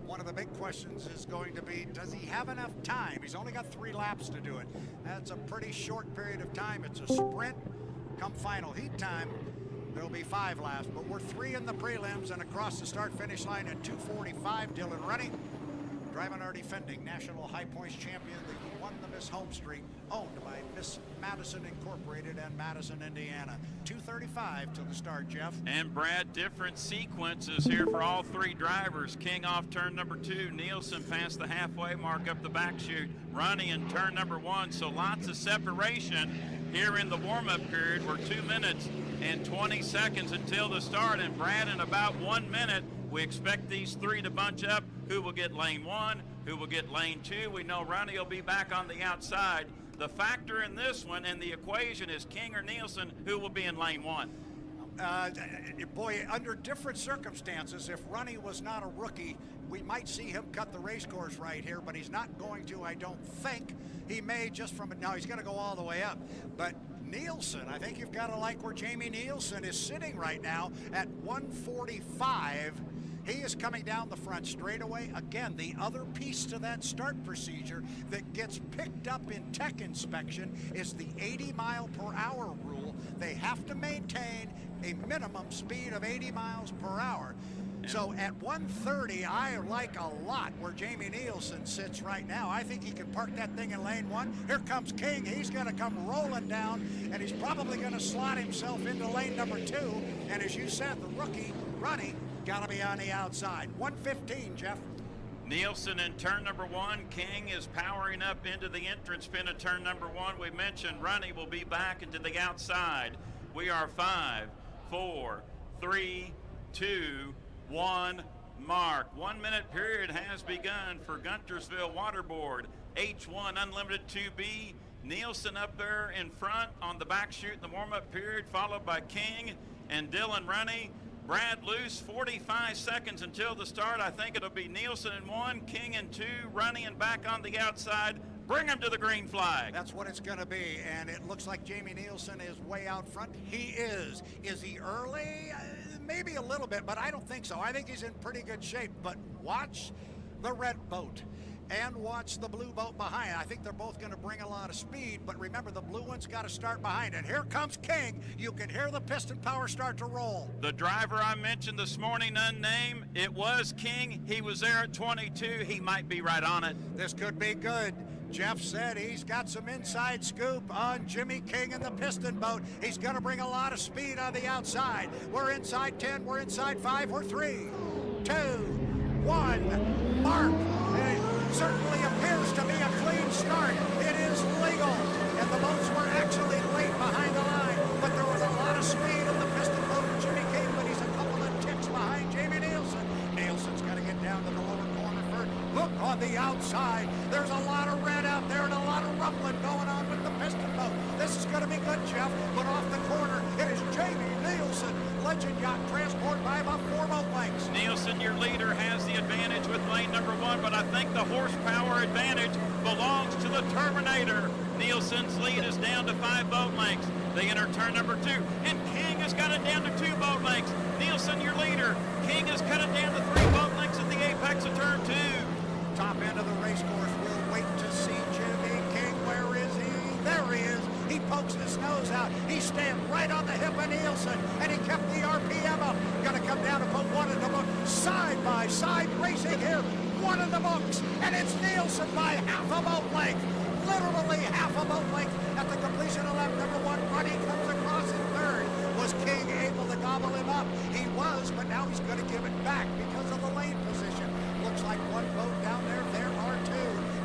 One of the big questions is going to be, does he have enough time? He's only got 3 laps to do it. That's a pretty short period of time. It's a sprint. Come final heat time, there'll be 5 laps, but we're 3 in the prelims and across the start-finish line at 2:45. Dylan Runny, driving our defending national high points champion that won the Miss Home Street, owned by Miss Madison Incorporated and Madison, Indiana. 2:35 to the start, Jeff. And Brad, different sequences here for all 3 drivers. King off turn number 2, Nielsen past the halfway mark up the back chute, Runny in turn number 1. So lots of separation here in the warm-up period. We're 2 minutes and 20 seconds until the start, and Brad, in about 1 minute, we expect these 3 to bunch up. Who will get lane 1? Who will get lane 2? We know Runny will be back on the outside. The factor in this one and the equation is King or Nielsen, who will be in lane 1. Boy, under different circumstances, if Runny was not a rookie, we might see him cut the race course right here, but he's not going to, I don't think. He may just from it. Now he's going to go all the way up. But Nielsen, I think you've got to like where Jamie Nielsen is sitting right now at 145. He is coming down the front straightaway. Again, the other piece to that start procedure that gets picked up in tech inspection is the 80 mile per hour rule. They have to maintain a minimum speed of 80 miles per hour. So at 130, I like a lot where Jamie Nielsen sits right now. I think he can park that thing in lane 1. Here comes King. He's going to come rolling down, and he's probably going to slot himself into lane number 2. And as you said, the rookie, Runny, got to be on the outside. 115, Jeff. Nielsen in turn number 1. King is powering up into the entrance pin of turn number 1. We mentioned Runny will be back into the outside. We are 5, 4, 3, 2, 1 mark. 1 minute period has begun for Guntersville Waterboard H1 Unlimited 2B. Nielsen up there in front on the back chute in the warm-up period, followed by King and Dylan Runny. Brad loose, 45 seconds until the start. I think it'll be Nielsen in 1, King in 2, Runny and back on the outside. Bring him to the green flag. That's what it's going to be, and it looks like Jamie Nielsen is way out front. He is. Is he early? Maybe a little bit, but I don't think so. I think he's in pretty good shape, but watch the red boat and watch the blue boat behind. I think they're both going to bring a lot of speed, but remember, the blue one's got to start behind it. Here comes King. You can hear the piston power start to roll. The driver I mentioned this morning, unnamed, it was King. He was there at 22. He might be right on it. This could be good. Jeff said he's got some inside scoop on Jimmy King in the piston boat. He's going to bring a lot of speed on the outside. We're inside 10, we're inside 5, we're 3, 2, 1, mark. And it certainly appears to be a clean start. It is legal. And the boats were actually late behind the line, but there was a lot of speed in the piston boat of Jimmy King, but he's a couple of ticks behind Jamie Nielsen. Nielsen's got to get down to the lower corner first. Look on the outside. There's a lot of red out there and a lot of rumbling going on with the piston boat. This is going to be good, Jeff. But off the corner, it is Jamie Nielsen. Legend Yacht Transport by about 4 boat lengths. Nielsen, your leader, has the advantage with lane number 1, but I think the horsepower advantage belongs to the Terminator. Nielsen's lead is down to 5 boat lengths. They enter turn number 2, and King has got it down to 2 boat lengths. Nielsen, your leader. King has cut it down to 3 boat lengths at the apex of turn 2. Top end of the race course. We'll wait to see Jimmy King. Where is he? There he is. He pokes his nose out. He's staying right on the hip of Nielsen, and he kept the RPM up. Going to come down and put one in the book. Side by side racing here. One in the books, and it's Nielsen by half a boat length. Literally half a boat length at the completion of lap number 1. Running comes across in third. Was King able to gobble him up? He was, but now he's going to give it back because of the lane position. Looks like one boat down there. There are 2.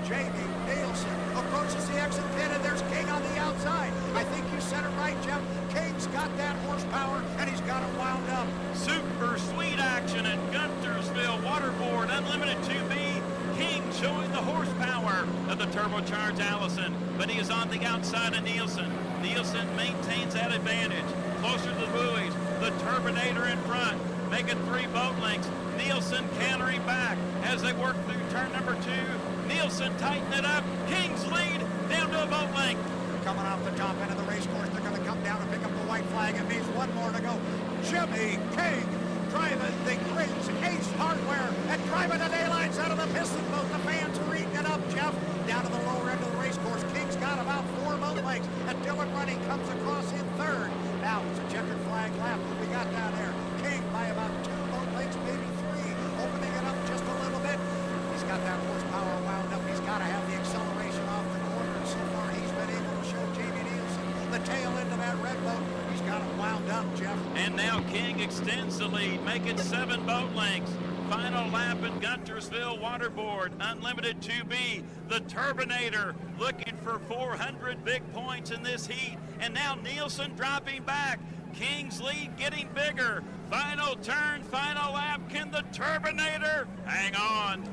Jamie Nielsen approaches the exit pin, and there's King on the outside. I think you said it right, Jeff. King's got that horsepower, and he's got it wound up. Super sweet action at Guntersville Waterboard Unlimited 2B. King showing the horsepower of the turbocharged Allison, but he is on the outside of Nielsen. Nielsen maintains that advantage. Closer to the buoys, the Turbinator in front, making 3 boat lengths. Nielsen cantering back as they work through turn number 2. Nielsen tighten it up. King's lead down to a boat length. Coming off the top end of the race course, they're going to come down and pick up the white flag. It means one more to go. Jimmy King driving the Griggs Ace Hardware and driving the daylights out of the piston boat. The fans are eating it up, Jeff. Down to the lower end of the race course. King's got about 4 boat lengths, and Dylan Running comes across in third. Now it's a checkered flag lap. What we got down there? King by about 2 boat lengths, maybe 3, opening it up just a little bit. He's got that horsepower wound up. He's got to have the acceleration off the corner, and so far he's been able to show Jamie Nielsen the tail end of that red boat. He's got it wound up, Jeff. And now King extends the lead, making 7 boat lengths. Final lap at Guntersville Waterboard Unlimited 2B. The Turbinator looking for 400 big points in this heat. And now Nielsen dropping back. King's lead getting bigger. Final turn, final lap. Can the Turbinator hang on?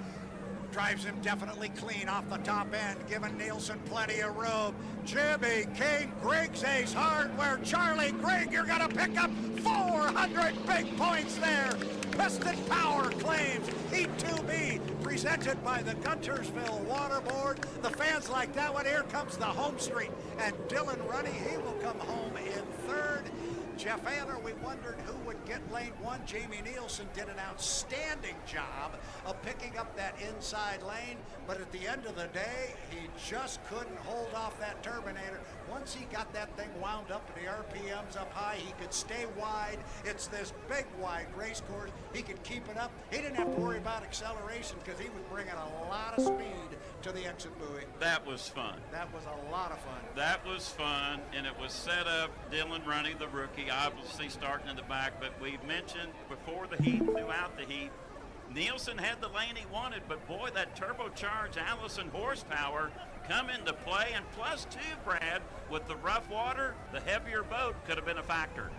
Drives him definitely clean off the top end, giving Nielsen plenty of room. Jimmy King, Griggs Ace Hardware, Charlie Grigg, you're going to pick up 400 big points there. Piston Power claims Heat 2B, presented by the Guntersville Waterboard. The fans like that one. Here comes the home street, and Dylan Runny, he will come home in third. Jeff Ayler, we wondered who would get lane 1. Jamie Nielsen did an outstanding job of picking up that inside lane, but at the end of the day, he just couldn't hold off that Turbinator. Once he got that thing wound up and the RPMs up high, he could stay wide. It's this big, wide race course. He could keep it up. He didn't have to worry about acceleration because he was bringing a lot of speed to the exit buoy. That was fun. That was a lot of fun. That was fun, and it was set up. Dylan Runny, the rookie, obviously starting in the back, but we mentioned before the heat, throughout the heat, Nielsen had the lane he wanted, but boy, that turbocharged Allison horsepower come into play, and plus 2, Brad, with the rough water, the heavier boat could have been a factor.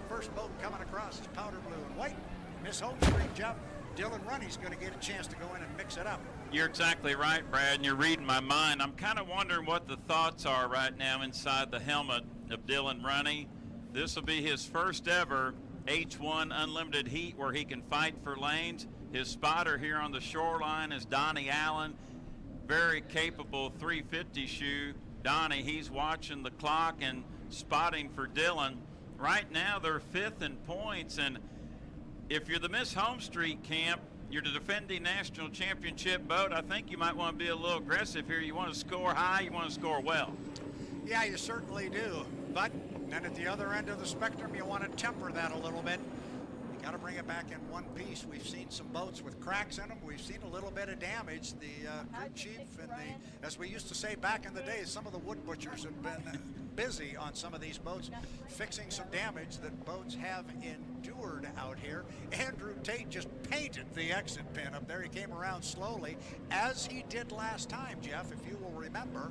First boat coming across is powder blue and white. Miss Home Street, Jeff. Dylan Runny's going to get a chance to go in and mix it up. You're exactly right, Brad, and you're reading my mind. I'm kind of wondering what the thoughts are right now inside the helmet of Dylan Runny. This will be his first ever H1 Unlimited Heat where he can fight for lanes. His spotter here on the shoreline is Donnie Allen, very capable 350 shoe. Donnie, he's watching the clock and spotting for Dylan. Right now they're 5th in points, and if you're the Miss Home Street camp, you're the defending national championship boat, I think you might want to be a little aggressive here. You want to score high, you want to score well. Yeah, you certainly do. But then at the other end of the spectrum, you want to temper that a little bit. You got to bring it back in one piece. We've seen some boats with cracks in them. We've seen a little bit of damage. The crew chief and the, as we used to say back in the day, some of the wood butchers have been busy on some of these boats, fixing some damage that boats have endured out here. Andrew Tate just painted the exit pin up there. He came around slowly, as he did last time, Jeff, if you will remember.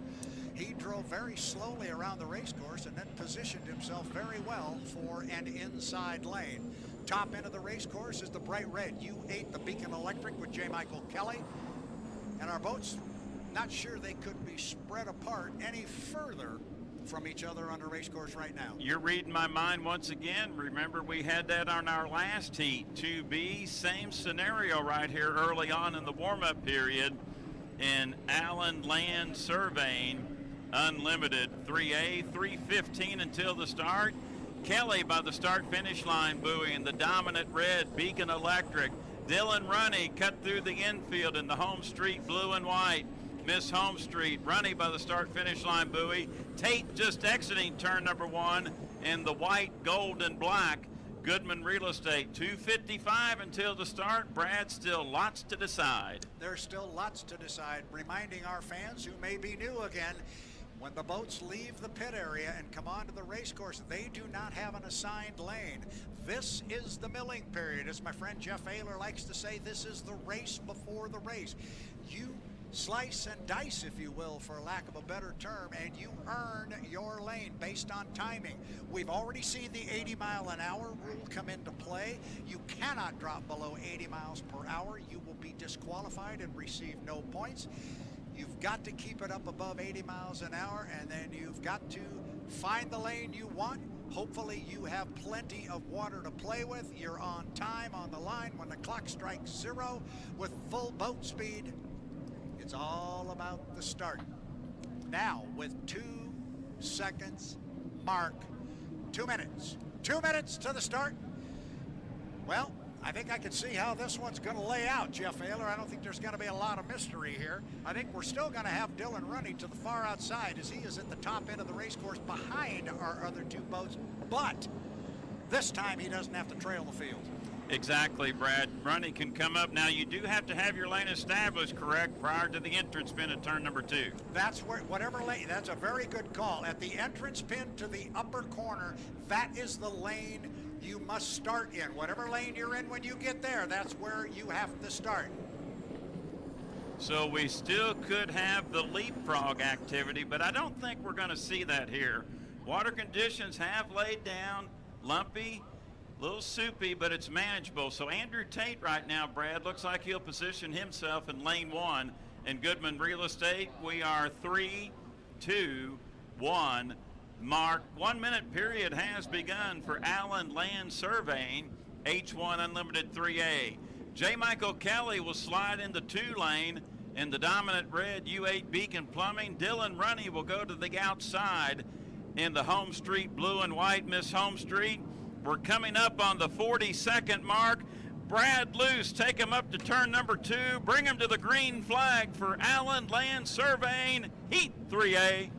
He drove very slowly around the race course and then positioned himself very well for an inside lane. Top end of the race course is the bright red U8, the Beacon Electric with J. Michael Kelly. And our boats, not sure they could be spread apart any further from each other on the race course right now. You're reading my mind once again. Remember, we had that on our last heat, 2B, same scenario right here early on in the warm-up period in Allen Land Surveying Unlimited 3A, 3:15 until the start. Kelly by the start-finish line buoy in the dominant red Beacon Electric. Dylan Runny cut through the infield in the Home Street blue and white Miss Home Street. Runny by the start-finish line buoy. Tate just exiting turn number 1 in the white, gold, and black Goodman Real Estate. 2:55 until the start. Brad, still lots to decide. There's still lots to decide. Reminding our fans who may be new again, when the boats leave the pit area and come onto the race course, they do not have an assigned lane. This is the milling period. As my friend Jeff Ayler likes to say, this is the race before the race. You slice and dice, if you will, for lack of a better term, and you earn your lane based on timing. We've already seen the 80-mile-an-hour rule come into play. You cannot drop below 80 miles per hour. You will be disqualified and receive no points. You've got to keep it up above 80 miles an hour, and then you've got to find the lane you want. Hopefully you have plenty of water to play with. You're on time on the line when the clock strikes 0 with full boat speed. It's all about the start. Now, with 2 seconds mark, 2 minutes. 2 minutes to the start. Well, I think I can see how this one's going to lay out, Jeff Ayler. I don't think there's going to be a lot of mystery here. I think we're still going to have Dylan Runny to the far outside as he is at the top end of the race course behind our other 2 boats. But this time he doesn't have to trail the field. Exactly, Brad. Runny can come up. Now, you do have to have your lane established, correct, prior to the entrance pin at turn number 2. That's where, whatever lane, that's a very good call. At the entrance pin to the upper corner, that is the lane you must start in. Whatever lane you're in when you get there, that's where you have to start. So we still could have the leapfrog activity, but I don't think we're going to see that here. Water conditions have laid down, lumpy, a little soupy, but it's manageable. So Andrew Tate right now, Brad, looks like he'll position himself in lane 1 in Goodman Real Estate. We are 3, 2, 1. Mark. 1 minute period has begun for Allen Land Surveying, H1 Unlimited 3A. J. Michael Kelly will slide into 2 lane in the dominant red U8 Beacon Plumbing. Dylan Runny will go to the outside in the Home Street blue and white Miss Home Street. We're coming up on the 40-second mark. Brad Luce, take him up to turn number 2. Bring him to the green flag for Allen Land Surveying, Heat 3A.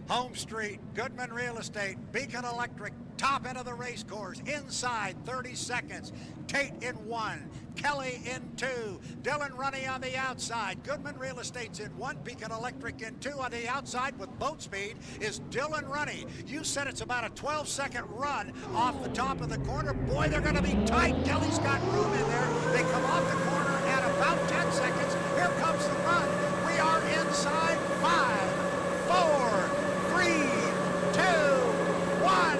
Home Street, Goodman Real Estate, Beacon Electric, top end of the race course, inside 30 seconds. Tate in 1, Kelly in 2, Dylan Runny on the outside. Goodman Real Estate's in 1, Beacon Electric in 2. On the outside with boat speed is Dylan Runny. You said it's about a 12-second run off the top of the corner. Boy, they're going to be tight. Kelly's got room in there. They come off the corner at about 10 seconds. Here comes the run. We are inside 5, 4, 3, 2, 1.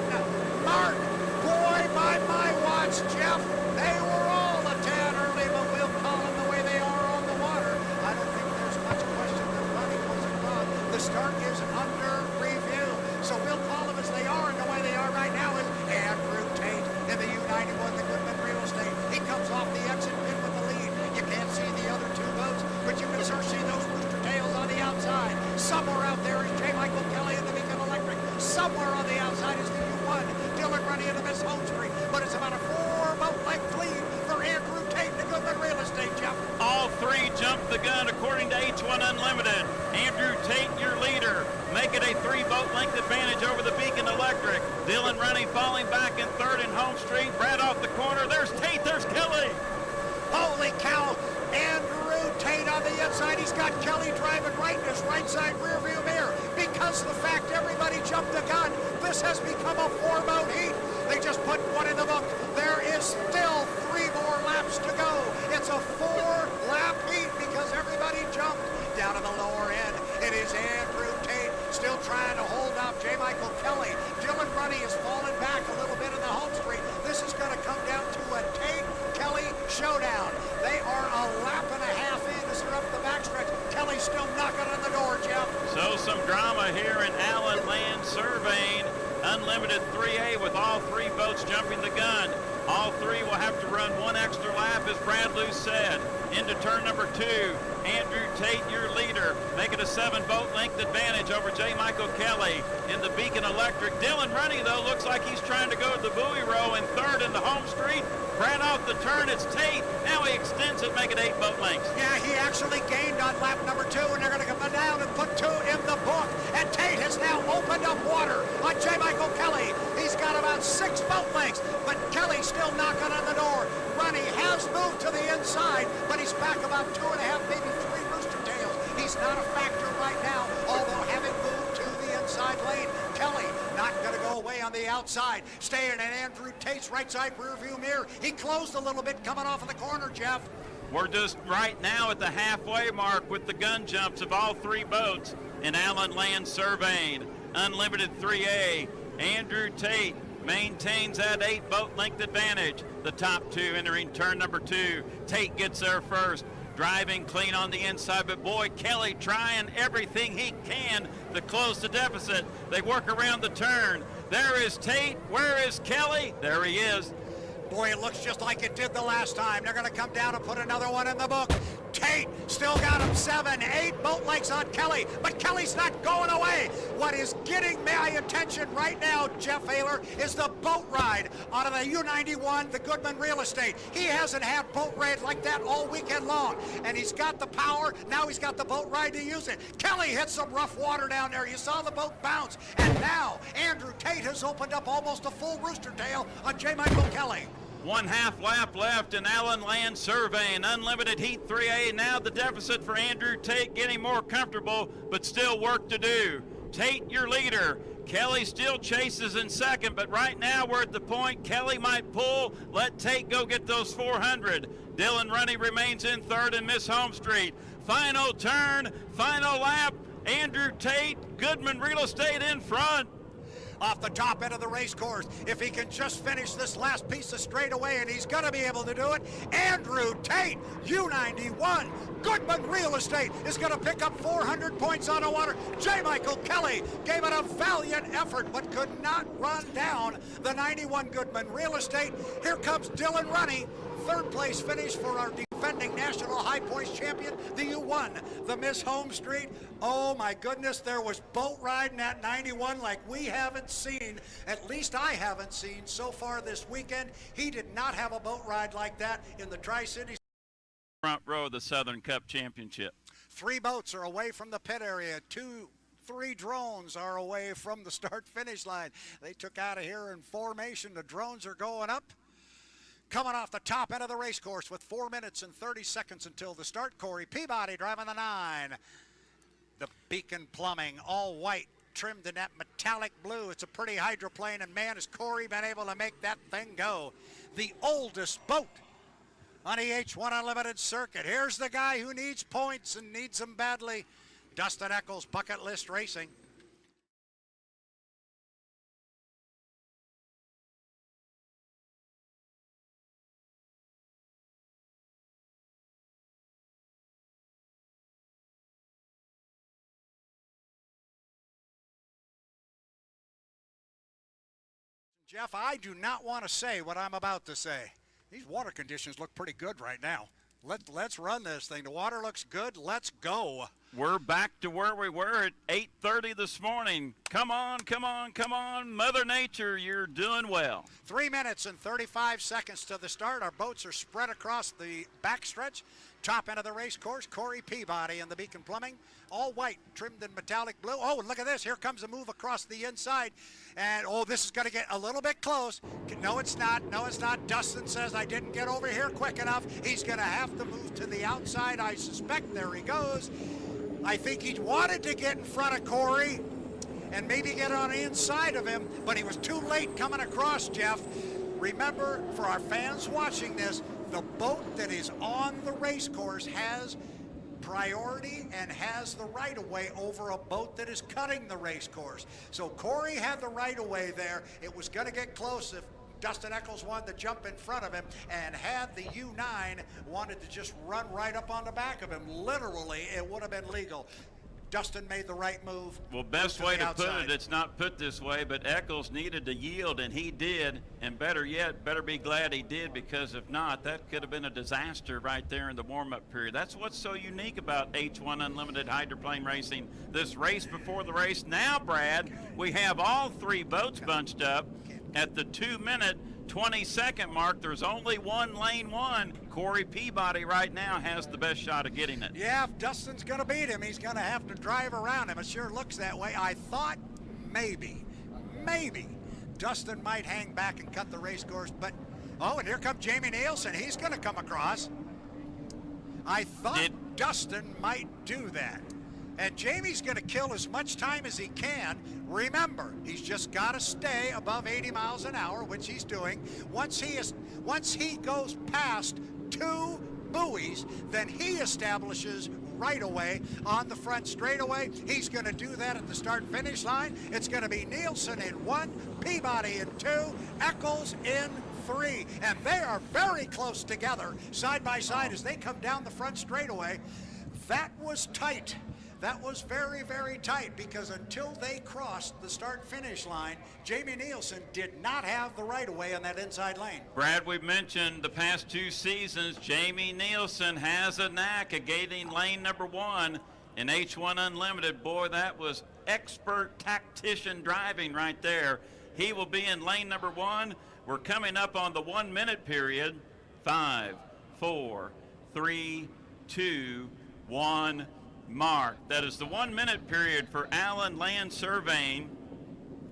Mark, boy, by my watch, Jeff, they were all a tad early, but we'll call them the way they are on the water. I don't think there's much question that Runny was above. The start is under review, so we'll call them as they are, and the way they are right now is Andrew Tate in the U91, the Goodman Real Estate. He comes off the exit pin with the lead. You can't see the other 2 boats, but you can certainly see those rooster tails on the outside. Somewhere out there is J. Michael Kelly in the Beacon Electric. Somewhere on the outside is the U1, Dylan Runny in the Miss Home Street. But it's about a 4-boat length lead for Andrew Tate in the Goodman Real Estate, Jeff. All 3 jumped the gun according to H1 Unlimited. Andrew Tate, your leader. Make it a 3-boat length advantage over the Beacon Electric. Dylan Runny falling back in 3rd in Home Street. Brad off the corner. There's Tate. There's Kelly. Holy cow. Andrew Tate on the inside. He's got Kelly driving right in his right side rear view mirror. Because of the fact everybody jumped the gun, this has become a 4-boat heat. They just put 1 in the book. There is still 3 more laps to go. It's a 4-lap heat because everybody jumped down to the lower end. It is Andrew Tate still trying to hold out J. Michael Kelly. Dylan Runny is falling back a little bit in the Home Street. This is going to come down to a Tate-Kelly showdown. They are a lap and a half in as they're up the backstretch. Kelly's still knocking on the door, Jeff. So some drama here in Allen Land Surveying, Unlimited 3A with all 3 boats jumping the gun. All 3 will have to run 1 extra lap, as Brad Luce said. Into turn number 2, Andrew Tate, your leader. leader, making a 7-boat length advantage over J. Michael Kelly in the Beacon Electric. Dylan Runny, though, looks like he's trying to go to the buoy row in third in the home street. Brad off the turn, it's Tate. Now he extends it, make it 8 boat lengths. Yeah, he actually gained on lap number 2, and they're going to come down and put 2 in the book. And Tate has now opened up water on J. Michael Kelly. He's got about 6 boat lengths, but Kelly's still knocking on the door. Runny has moved to the inside, but he's back about 2.5, maybe 3 rooster tails. He's not a factor right now, although having moved to the inside lane. Kelly not going to go away on the outside, staying in Andrew Tate's right side rear view mirror. He closed a little bit coming off of the corner, Jeff. We're just right now at the halfway mark with the gun jumps of all 3 boats in Allen Land surveying. Unlimited 3A. Andrew Tate maintains that 8 boat length advantage. The top 2 entering turn number 2. Tate gets there first, driving clean on the inside, but boy, Kelly trying everything he can to close the deficit. They work around the turn. There is Tate. Where is Kelly? There he is. Boy, it looks just like it did the last time. They're going to come down and put another one in the book. Tate still got him 7, 8 boat lengths on Kelly, but Kelly's not going away. What is getting my attention right now, Jeff Haler, is the boat ride out of the U91, the Goodman Real Estate. He hasn't had boat rides like that all weekend long, and he's got the power. Now he's got the boat ride to use it. Kelly hit some rough water down there. You saw the boat bounce, and now Andrew Tate has opened up almost a full rooster tail on J. Michael Kelly. 1/2 lap left in Allen Land surveying. Unlimited Heat 3A. Now the deficit for Andrew Tate getting more comfortable, but still work to do. Tate, your leader. Kelly still chases in second, but right now we're at the point Kelly might pull. Let Tate go get those 400. Dylan Runny remains in third in Miss Home Street. Final turn, final lap. Andrew Tate, Goodman Real Estate in front. Off the top end of the race course, if he can just finish this last piece of straightaway, and he's going to be able to do it, Andrew Tate, U91, Goodman Real Estate is going to pick up 400 points on the water. J. Michael Kelly gave it a valiant effort, but could not run down the 91 Goodman Real Estate. Here comes Dylan Runny, 3rd place finish for our defending national high points champion, the U1, the Miss Home Street. Oh my goodness, there was boat riding at 91 like we haven't seen, at least I haven't seen so far this weekend. He did not have a boat ride like that in the Tri-Cities. Front row of the Southern Cup Championship. 3 boats are away from the pit area. 3 drones are away from the start-finish line. They took out of here in formation. The drones are going up. Coming off the top end of the race course with 4 minutes and 30 seconds until the start, Corey Peabody driving the 9. The Beacon Plumbing, all white, trimmed in that metallic blue. It's a pretty hydroplane, and man, has Corey been able to make that thing go. The oldest boat on the H1 Unlimited circuit. Here's the guy who needs points and needs them badly. Dustin Eccles, Bucket List Racing. Jeff, I do not want to say what I'm about to say. These water conditions look pretty good right now. Let's run this thing. The water looks good. Let's go. We're back to where we were at 8:30 this morning. Come on, come on, come on. Mother Nature, you're doing well. 3 minutes and 35 seconds to the start. Our boats are spread across the backstretch. Top end of the race course, Corey Peabody and the Beacon Plumbing. All white, trimmed in metallic blue. Oh, look at this. Here comes a move across the inside. And, oh, this is going to get a little bit close. No, it's not. No, it's not. Dustin says, I didn't get over here quick enough. He's going to have to move to the outside, I suspect. There he goes. I think he wanted to get in front of Corey and maybe get on the inside of him, but he was too late coming across, Jeff. Remember, for our fans watching this, the boat that is on the race course has priority and has the right-of-way over a boat that is cutting the race course. So Corey had the right-of-way there. It was going to get close if Dustin Eccles wanted to jump in front of him, and had the U9 wanted to just run right up on the back of him. Literally, it would have been legal. Dustin made the right move. Well, best way the to put outside. it, it's not put this way, but Eccles needed to yield, and he did. And better yet, better be glad he did, because if not, that could have been a disaster right there in the warm-up period. That's what's so unique about H1 Unlimited Hydroplane Racing. This race before the race. Now, Brad, we have all three boats bunched up at the 2-minute 20-second mark. There's only one lane one. Corey Peabody right now has the best shot of getting it. Yeah, if Dustin's going to beat him, he's going to have to drive around him. It sure looks that way. I thought maybe Dustin might hang back and cut the race course, but oh, and here comes Jamie Nielsen. He's going to come across. I thought Dustin might do that. And Jamie's going to kill as much time as he can. Remember, he's just got to stay above 80 miles an hour, which he's doing. Once he goes past 2 buoys, then he establishes right away on the front straightaway. He's going to do that at the start-finish line. It's going to be Nielsen in 1, Peabody in 2, Eccles in 3, and they are very close together, side by side, as they come down the front straightaway. That was tight. That was very, very tight, because until they crossed the start-finish line, Jamie Nielsen did not have the right-of-way on that inside lane. Brad, we've mentioned the past 2 seasons, Jamie Nielsen has a knack of getting lane number 1 in H1 Unlimited. Boy, that was expert tactician driving right there. He will be in lane number 1. We're coming up on the 1-minute period. 5, 4, 3, 2, 1. Mark. That is the 1-minute period for Allen Land Surveying.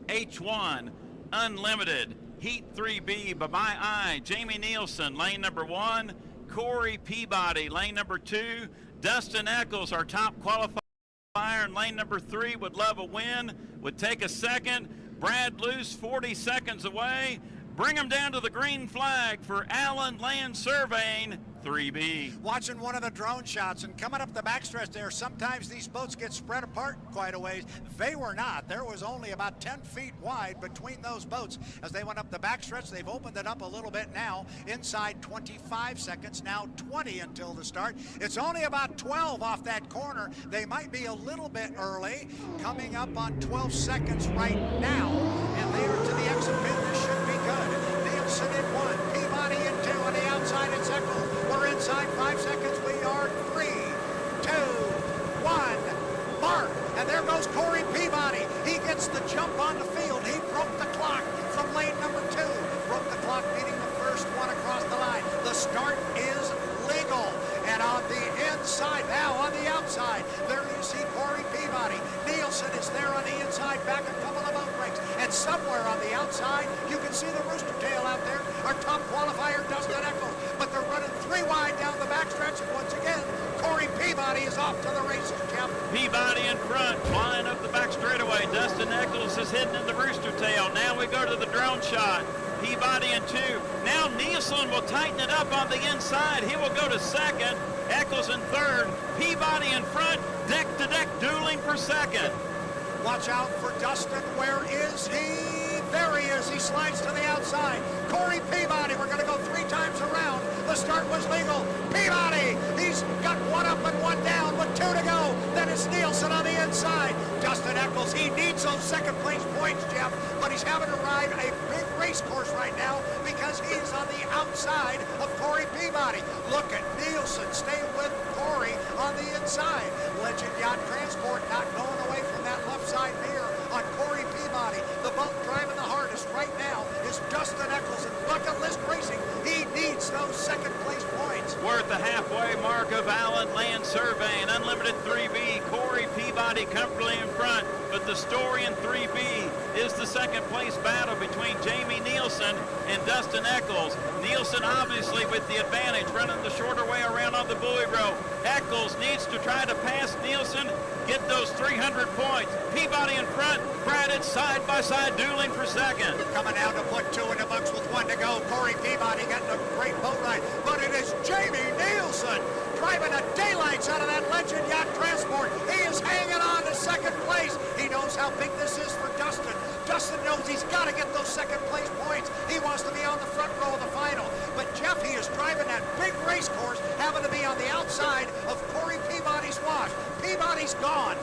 H1 Unlimited Heat 3B by my eye. Jamie Nielsen, lane number 1. Corey Peabody, lane number 2. Dustin Eccles, our top qualifier in lane number 3, would love a win, would take a second. Brad Luce, 40 seconds away. Bring him down to the green flag for Allen Land Surveying 3B. Watching one of the drone shots and coming up the backstretch there, sometimes these boats get spread apart quite a ways. They were not. There was only about 10 feet wide between those boats as they went up the backstretch. They've opened it up a little bit now. Inside 25 seconds, now 20 until the start. It's only about 12 off that corner. They might be a little bit early. Coming up on 12 seconds right now, and they are to the exit pit. This should be good. Nielsen in 1, Peabody in 2, on the outside it's Eccles. We're inside 5 seconds. We are 3, 2, 1, mark. And there goes Corey Peabody. He gets the jump on the field. He broke the clock from lane number 2. Broke the clock, beating the first one across the line. The start is legal. And on the inside, now on the outside, there you see Corey Peabody. Nielsen is there on the inside, back a couple of boat breaks. And somewhere on the outside, you can see the rooster tail out there, our top qualifier, Dustin Eccles. But they're running 3 wide down the backstretch. And once again, Corey Peabody is off to the races, Jeff. Peabody in front, flying up the back straightaway. Dustin Eccles is hidden in the rooster tail. Now we go to the drone shot. Peabody in 2. Now Nielsen will tighten it up on the inside. He will go to second. Eccles in third. Peabody in front. Deck to deck dueling for second. Watch out for Dustin. Where is he? There he is. He slides to the outside. Corey Peabody. We're going to go 3 times around. The start was legal. Peabody. He's got 1 up and 1 down with 2 to go. Then it's Nielsen on the inside. Dustin Eccles. He needs those second place points, Jeff, but he's having to ride a big race course right now because he's on the outside of Corey Peabody. Look at Nielsen staying with Corey on the inside. Legend Yacht Transport not going away from that left side mirror on Corey Peabody. The boat driving the hardest right now is Dustin Eccles in Bucket List Racing. He needs those second place points. We're at the halfway mark of Allen Land Surveying. Unlimited 3B. Corey Peabody comfortably in front. But the story in 3B is the second place battle between Jamie Nielsen and Dustin Eccles. Nielsen obviously with the advantage, running the shorter way around on the buoy row. Eccles needs to try to pass Nielsen, get those 300 points. Peabody in front. Brad, it's side by side dueling for second. Coming out to put 2 in the books with 1 to go. Corey Peabody getting a great boat ride. But it is Jamie Nielsen driving the daylights out of that Legend Yacht Transport. He is hanging on to second place. He knows how big this is for Dustin. Dustin knows he's got to get those second place points. He wants to be on the front row of the final. But Jeff, he is driving that big race course, having to be on the outside of Corey Peabody's wash. Peabody's gone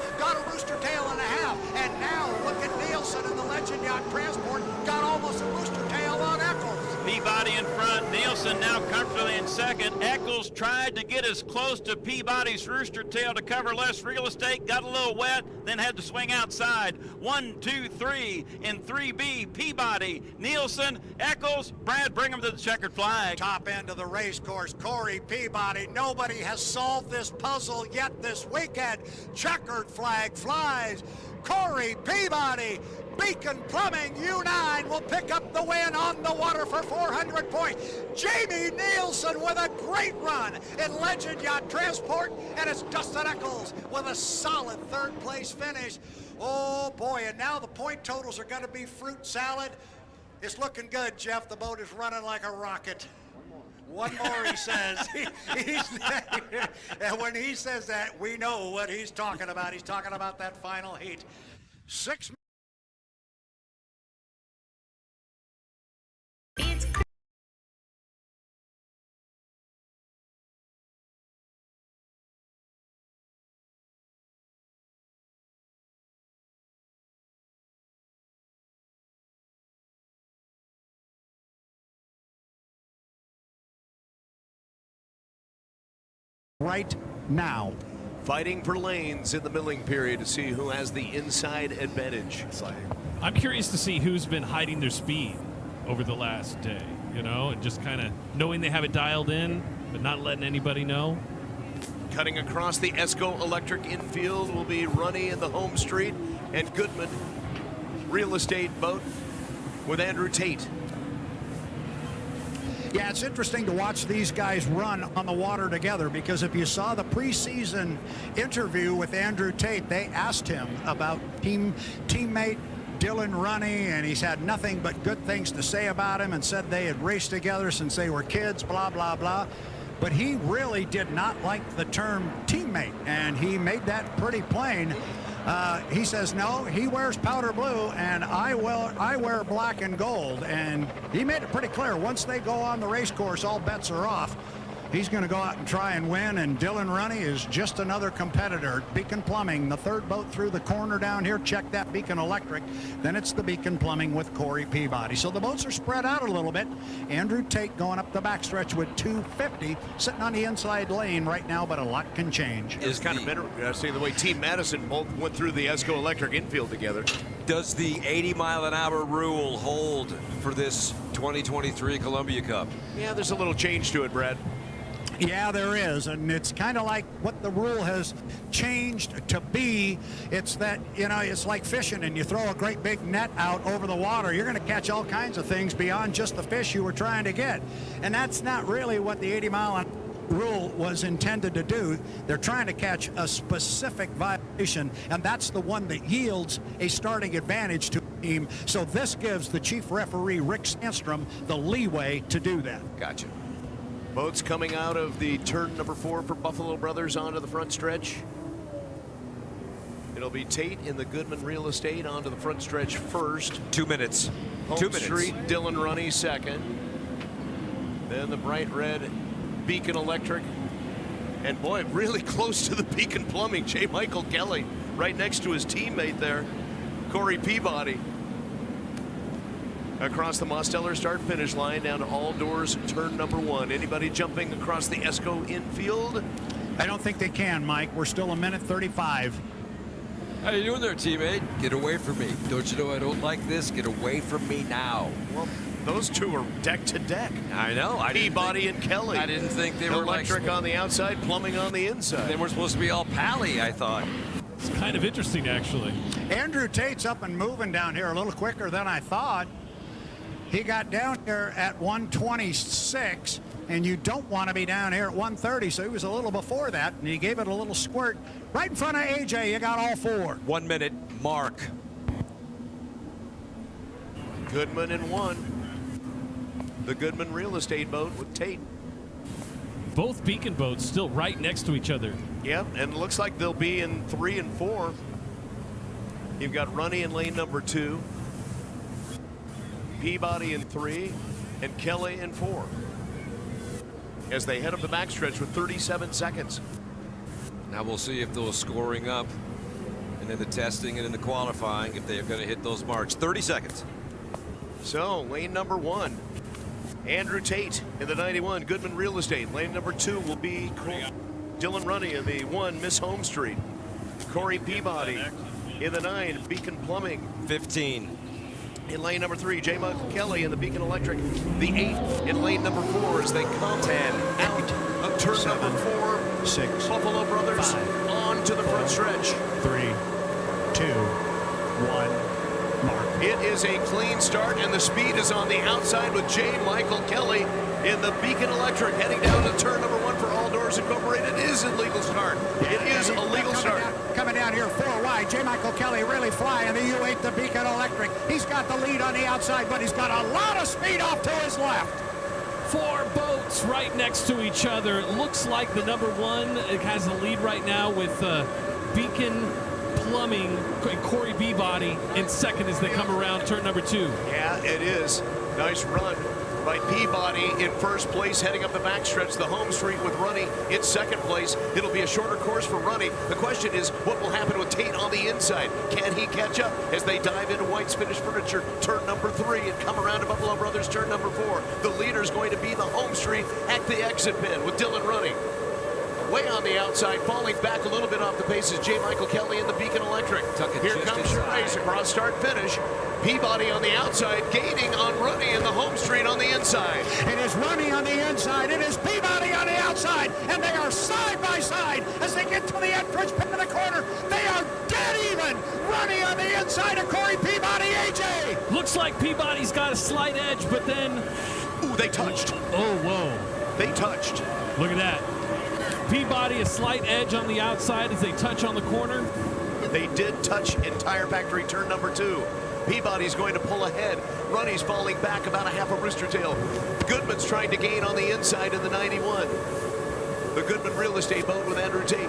Nielsen now comfortably in second. Eccles tried to get as close to Peabody's Rooster Tail to cover less real estate, got a little wet, then had to swing outside. 1, 2, 3 in 3B. Peabody, Nielsen, Eccles. Brad, bring him to the checkered flag. Top end of the race course, Corey Peabody. Nobody has solved this puzzle yet this weekend. Checkered flag flies. Corey Peabody, Beacon Plumbing U9 will pick up the win on the water for 400 points. Jamie Nielsen with a great run in Legend Yacht Transport, and it's Dustin Eccles with a solid third place finish. Oh boy, and now the point totals are going to be fruit salad. It's looking good, Jeff. The boat is running like a rocket. One more, he says. And when he says that, we know what he's talking about. He's talking about that final heat. 6 right now. Fighting for lanes in the milling period to see who has the inside advantage. I'm curious to see who's been hiding their speed over the last day, you know, and just kind of knowing they have it dialed in, but not letting anybody know. Cutting across the ESCO Electric infield will be Runny in the home street, and Goodman real estate boat with Andrew Tate. Yeah, it's interesting to watch these guys run on the water together, because if you saw the preseason interview with Andrew Tate, they asked him about teammate Dylan Runny, and he's had nothing but good things to say about him and said they had raced together since they were kids, blah, blah, blah. But he really did not like the term teammate, and he made that pretty plain. He says, no, he wears powder blue and I wear black and gold. And he made it pretty clear, once they go on the race course, all bets are off. He's going to go out and try and win, and Dylan Runny is just another competitor. Beacon Plumbing, the third boat through the corner down here. Check that Beacon Electric. Then it's the Beacon Plumbing with Corey Peabody. So the boats are spread out a little bit. Andrew Tate going up the backstretch with 250, sitting on the inside lane right now, but a lot can change. It's kind of interesting the way Team Madison both went through the ESCO Electric infield together. Does the 80-mile-an-hour rule hold for this 2023 Columbia Cup? Yeah, there's a little change to it, Brad. Yeah, there is, and it's kind of like what the rule has changed to be. It's that, you know, it's like fishing, and you throw a great big net out over the water. You're going to catch all kinds of things beyond just the fish you were trying to get. And that's not really what the 80-mile rule was intended to do. They're trying to catch a specific violation, and that's the one that yields a starting advantage to a team. So this gives the chief referee, Rick Sandstrom, the leeway to do that. Gotcha. Boats coming out of the turn number 4 for Buffalo Brothers onto the front stretch. It'll be Tate in the Goodman Real Estate onto the front stretch first. 2 minutes. Home 2 minutes. Street, Dylan Runny second. Then the bright red Beacon Electric. And boy, really close to the Beacon Plumbing. J. Michael Kelly right next to his teammate there, Corey Peabody. Across the Mosteller start-finish line down to all doors, turn number 1. Anybody jumping across the ESCO infield? I don't think they can, Mike. We're still a minute 35. How you doing there, teammate? Get away from me. Don't you know I don't like this? Get away from me now. Well, those two are deck to deck. I know. Peabody and Kelly. I didn't think they were Electric on the outside, Plumbing on the inside. They were supposed to be all pally, I thought. It's kind of interesting, actually. Andrew Tate's up and moving down here a little quicker than I thought. He got down here at 126, and you don't want to be down here at 130, so he was a little before that, and he gave it a little squirt. Right in front of AJ, you got all 4. 1 minute mark. Goodman in 1. The Goodman Real Estate boat with Tate. Both Beacon boats still right next to each other. Yep, and it looks like they'll be in 3 and 4. You've got Runny in lane number 2. Peabody in 3, and Kelly in 4. As they head up the backstretch with 37 seconds. Now we'll see if those scoring up and in the testing and in the qualifying, if they are going to hit those marks. 30 seconds. So lane number 1. Andrew Tate in the 91, Goodman Real Estate. Lane number 2 will be Dylan Runny in the 1, Miss Home Street. Corey Peabody in the 9, Beacon Plumbing. 15. In lane number 3, J. Michael Kelly in the Beacon Electric. The 8 in lane number 4 as they come 10. out of turn 7, number 4. 6, Buffalo Brothers 5, on to the front stretch. 3, 2, 1, mark. It is a clean start, and the speed is on the outside with J. Michael Kelly in the Beacon Electric, heading down to turn number 1 for All Doors Incorporated. It is a legal start. It is a legal start. Coming down here 4 wide. J. Michael Kelly really flying the U8, the Beacon Electric. He's got the lead on the outside, but he's got a lot of speed off to his left. 4 boats right next to each other. It looks like the number 1 has the lead right now with Beacon Plumbing and Corey Peabody in second as they come around turn number 2. Yeah, it is. Nice run by Peabody in first place, heading up the backstretch. The home street with Runny in second place. It'll be a shorter course for Runny. The question is, what will happen with Tate on the inside? Can he catch up as they dive into White's Finished Furniture, turn number 3, and come around to Buffalo Brothers, turn number 4? The leader is going to be the home street at the exit pin with Dylan Runny. Way on the outside, falling back a little bit off the pace is J. Michael Kelly in the Beacon Electric. Here comes your race across start finish. Peabody on the outside, gaining on Runny in the home street on the inside. It is Runny on the inside. It is Peabody on the outside. And they are side by side as they get to the entrance pin in the corner. They are dead even. Runny on the inside of Corey Peabody, AJ. Looks like Peabody's got a slight edge, but then... Ooh, they touched. Oh, whoa. They touched. Look at that. Peabody a slight edge on the outside as they touch on the corner. They did touch in Tire Factory turn number 2. Peabody's going to pull ahead. Runny's falling back about a half a rooster tail. Goodman's trying to gain on the inside in the 91. The Goodman Real Estate boat with Andrew Tate.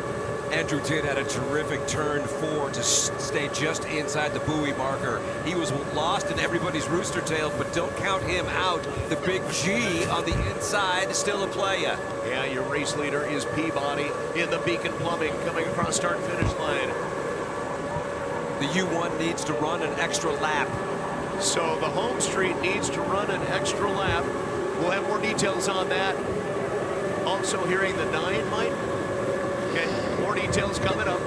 Andrew Tate had a terrific turn 4 to stay just inside the buoy marker. He was lost in everybody's rooster tail, but don't count him out. The big G on the inside is still a playa. Yeah, your race leader is Peabody in the Beacon Plumbing coming across start finish line. The U1 needs to run an extra lap. So the home street needs to run an extra lap. We'll have more details on that. Also hearing the 9, Mike. Okay, more details coming up.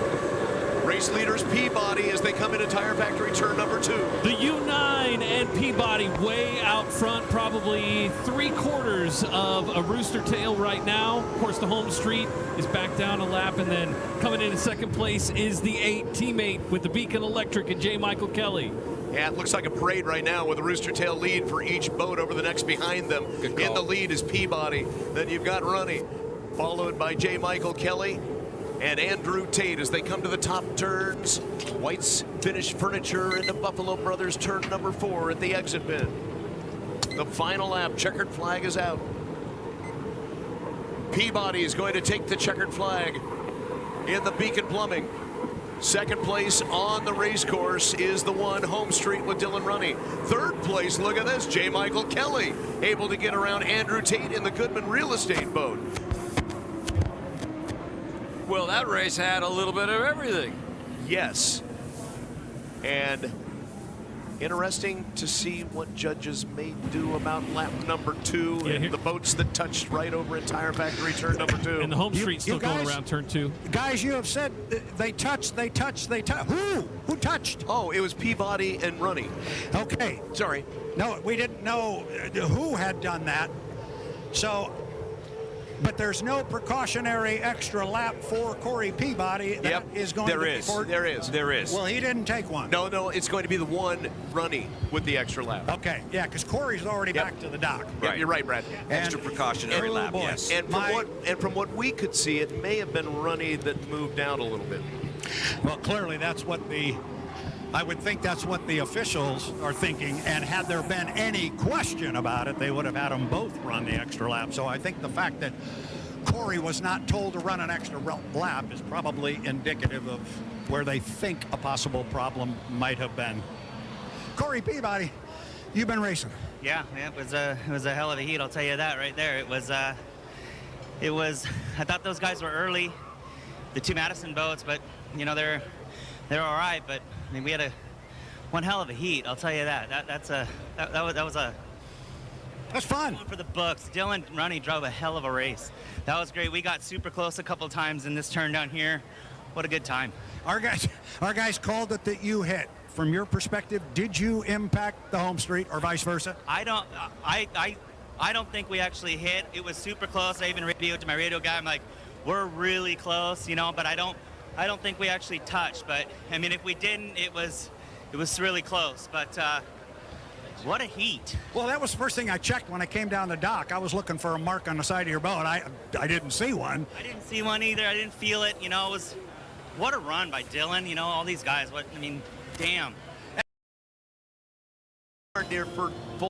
Race leaders Peabody as they come into Tire Factory turn number 2. The U9 and Peabody way out front, probably 3/4 of a rooster tail right now. Of course, the home street is back down a lap, and then coming in second place is the 8 teammate with the Beacon Electric and J. Michael Kelly. Yeah, it looks like a parade right now with a rooster tail lead for each boat over the next behind them. In the lead is Peabody. Then you've got Runny, followed by J. Michael Kelly and Andrew Tate as they come to the top turns. White's Finished Furniture into Buffalo Brothers turn number 4 at the exit pin. The final lap, checkered flag is out. Peabody is going to take the checkered flag in the Beacon Plumbing. Second place on the race course is the 1 home street with Dylan Runny. Third place, look at this, J. Michael Kelly able to get around Andrew Tate in the Goodman Real Estate boat. Well, that race had a little bit of everything. Yes. And interesting to see what judges may do about lap number 2 and the boats that touched right over at Tire Factory turn number 2. And the home street still going guys, around turn 2. Guys, you have said they touched. Who touched? Oh, it was Peabody and Runny. Okay. Sorry. No, we didn't know who had done that. So, but there's no precautionary extra lap for Corey Peabody. That is going to be for, There is. Well, he didn't take one. No, it's going to be the 1 Runny with the extra lap. Okay, yeah, because Corey's already back to the dock. Yeah, you're right, Brad. Extra precautionary lap, boy, yes. And from what we could see, it may have been Runny that moved out a little bit. Well, clearly that's what I would think that's what the officials are thinking, and had there been any question about it, they would have had them both run the extra lap. So I think the fact that Corey was not told to run an extra lap is probably indicative of where they think a possible problem might have been. Corey Peabody, you've been racing. Yeah, it was a hell of a heat, I'll tell you that right there. It was I thought those guys were early, the 2 Madison boats, but you know they're all right, but I mean we had one hell of a heat, I'll tell you that. That was That's fun. For the books, Dylan Runny drove a hell of a race. That was great. We got super close a couple times in this turn down here. What a good time. Our guys called it that you hit. From your perspective, did you impact the home street or vice versa? I don't think we actually hit. It was super close. I even radioed to my radio guy. I'm like, we're really close, you know, but I don't think we actually touched. But I mean, if we didn't, it was really close. But what a heat. Well, that was the first thing I checked when I came down the dock. I was looking for a mark on the side of your boat. I didn't see one. I didn't see one either. I didn't feel it. You know, what a run by Dylan. You know, all these guys. Damn. Near for full.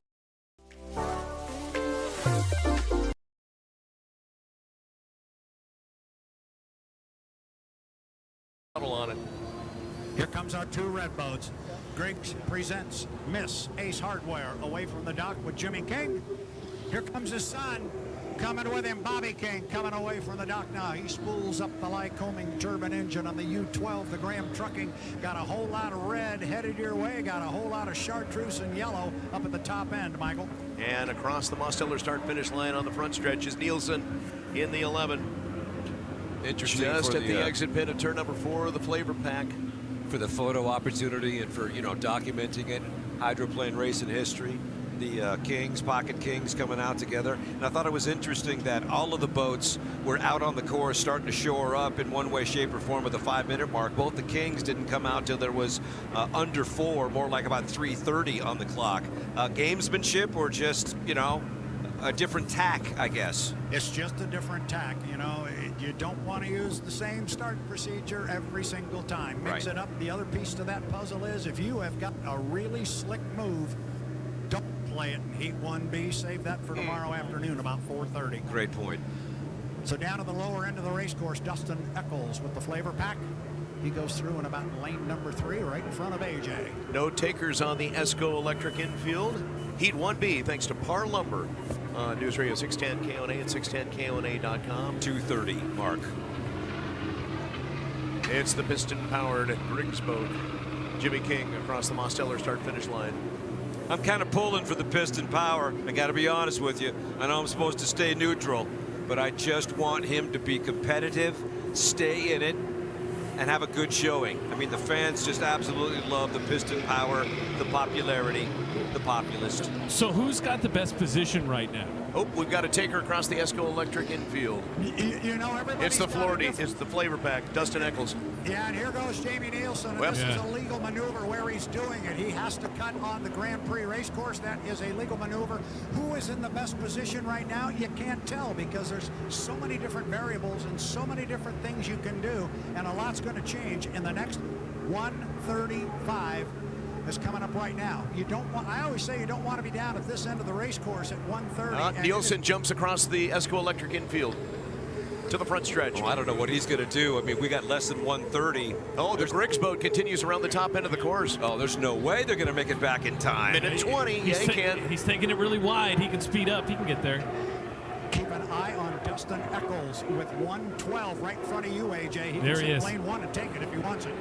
On it. Here comes our two red boats. Griggs presents Miss Ace Hardware away from the dock with Jimmy King. Here comes his son coming with him, Bobby King, coming away from the dock now. He spools up the Lycoming turbine engine on the U-12. The Graham Trucking got a whole lot of red headed your way, got a whole lot of chartreuse and yellow up at the top end, Michael. And across the Mosteller start-finish line on the front stretch is Nielsen in the 11. Interesting Just for at the exit pin of turn number 4 of the Flavor Pack. For the photo opportunity and for, you know, documenting it, hydroplane racing history. The Kings, Pocket Kings coming out together. And I thought it was interesting that all of the boats were out on the course starting to shore up in one way, shape, or form at the 5-minute mark. Both the Kings didn't come out till there was under 4, more like about 3:30 on the clock. Gamesmanship or just, you know, a different tack, I guess. It's just a different tack, you know. You don't want to use the same start procedure every single time. Mix it up. The other piece to that puzzle is if you have got a really slick move, don't play it in Heat 1B. Save that for tomorrow afternoon about 4:30. Great point. So down to the lower end of the race course, Dustin Eccles with the Flavor Pack. He goes through in about lane number 3 right in front of AJ. No takers on the ESCO Electric infield. Heat 1B thanks to Par Lumber. News Radio 610 KONA and 610KONA.com. 2:30 mark. It's the piston-powered Griggs boat. Jimmy King across the Mosteller start-finish line. I'm kind of pulling for the piston power. I got to be honest with you. I know I'm supposed to stay neutral, but I just want him to be competitive, stay in it, and have a good showing. I mean, the fans just absolutely love the piston power, the popularity, the populist. So who's got the best position right now? Oh, we've got a taker across the ESCO Electric infield. You know, everybody. It's the Florida. It's the Flavor Pack. Dustin Eccles. Yeah, and here goes Jamie Nielsen. And this is a legal maneuver where he's doing it. He has to cut on the Grand Prix race course. That is a legal maneuver. Who is in the best position right now? You can't tell because there's so many different variables and so many different things you can do, and a lot's going to change in the next 1:35. Is coming up right now. You don't want. I always say you don't want to be down at this end of the race course at 1:30. Nielsen jumps across the ESCO Electric infield to the front stretch. Oh, I don't know what he's going to do. I mean, we got less than 1:30. Oh, the Griggs boat continues around the top end of the course. Oh, there's no way they're going to make it back in time. Minute 20. Yeah, he can. He's taking it really wide. He can speed up. He can get there. Keep an eye on Dustin Eccles with 1:12 right in front of you, AJ. He there can he is. lane 1 and take it if he wants it.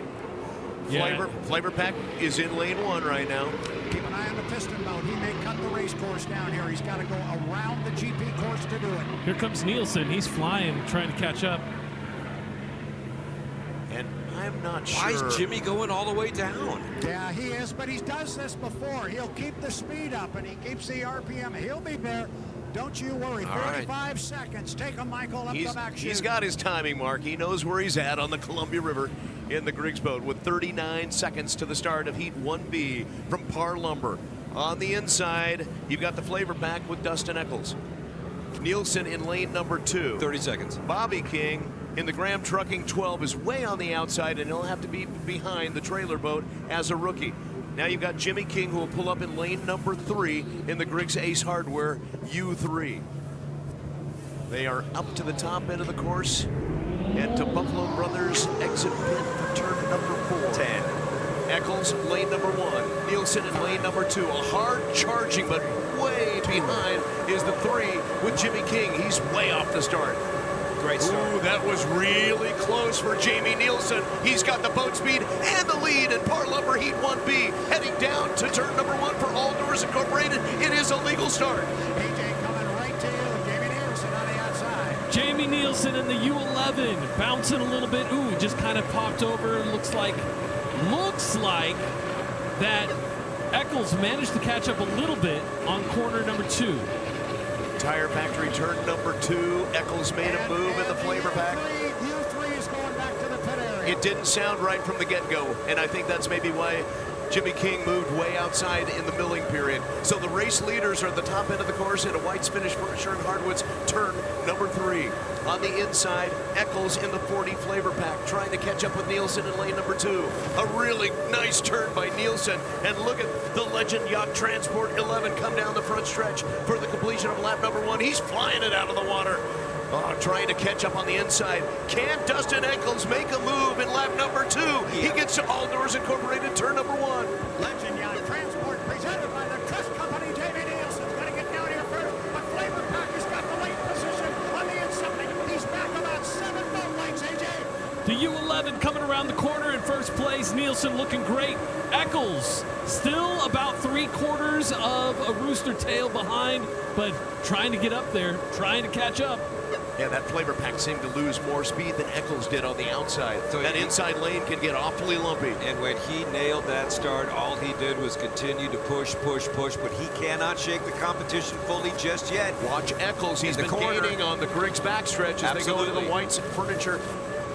Flavor Pack is in lane 1 right now. Keep an eye on the piston boat. He may cut the race course down here. He's got to go around the GP course to do it. Here comes Nielsen. He's flying, trying to catch up. And I'm not sure. Why is Jimmy going all the way down? Yeah, he is, but he does this before. He'll keep the speed up, and he keeps the RPM. He'll be there. Don't you worry. 35 seconds. Take him, Michael, up the back chute. He's got his timing mark. He knows where he's at on the Columbia River in the Griggs boat with 39 seconds to the start of Heat 1B from Par Lumber. On the inside, you've got the Flavor Pack with Dustin Eccles. Nielsen in lane number 2. 30 seconds. Bobby King in the Graham Trucking 12 is way on the outside, and he'll have to be behind the trailer boat as a rookie. Now you've got Jimmy King, who will pull up in lane number 3 in the Griggs Ace Hardware U3. They are up to the top end of the course and to Buffalo Brothers exit pit for turn number 4. 10. Eccles, lane number 1. Nielsen in lane number 2. A hard charging, but way behind is the 3 with Jimmy King. He's way off the start. Great start. Ooh, that was really close for Jamie Nielsen. He's got the boat speed and the lead in Par Lumber Heat 1B. Heading down to turn number 1 for All Doors Incorporated. It is a legal start. AJ, Nielsen in the U11 bouncing a little bit. Ooh, just kind of popped over. Looks like that Eccles managed to catch up a little bit on corner number 2. Tire Factory turn number 2. Eccles made a move in the flavor pack. U3 is going back to the pit area. It didn't sound right from the get-go, and I think that's maybe why Jimmy King moved way outside in the milling period. So the race leaders are at the top end of the course at a White's Finish Furniture and Hardwoods turn number 3. On the inside, Eccles in the 40 flavor pack, trying to catch up with Nielsen in lane number 2. A really nice turn by Nielsen. And look at the Legend Yacht Transport 11 come down the front stretch for the completion of lap number 1. He's flying it out of the water. Trying to catch up on the inside. Can Dustin Eccles make a move in lap number 2? He gets to All Doors Incorporated, turn number 1. Legend Yacht Transport presented by the Trust Company. Jamie Nielsen's going to get down here first, but Flavor Pack has got the late position on the inside. He's back about 7 boat lengths, AJ. The U11 coming around the corner in first place. Nielsen looking great. Eccles still about 3/4 of a Rooster Tail behind, but trying to get up there, trying to catch up. Yeah, that flavor pack seemed to lose more speed than Eccles did on the outside. So that inside lane can get awfully lumpy. And when he nailed that start, all he did was continue to push, but he cannot shake the competition fully just yet. Watch Eccles. He's been gaining on the Griggs backstretch as they go into the White's Furniture.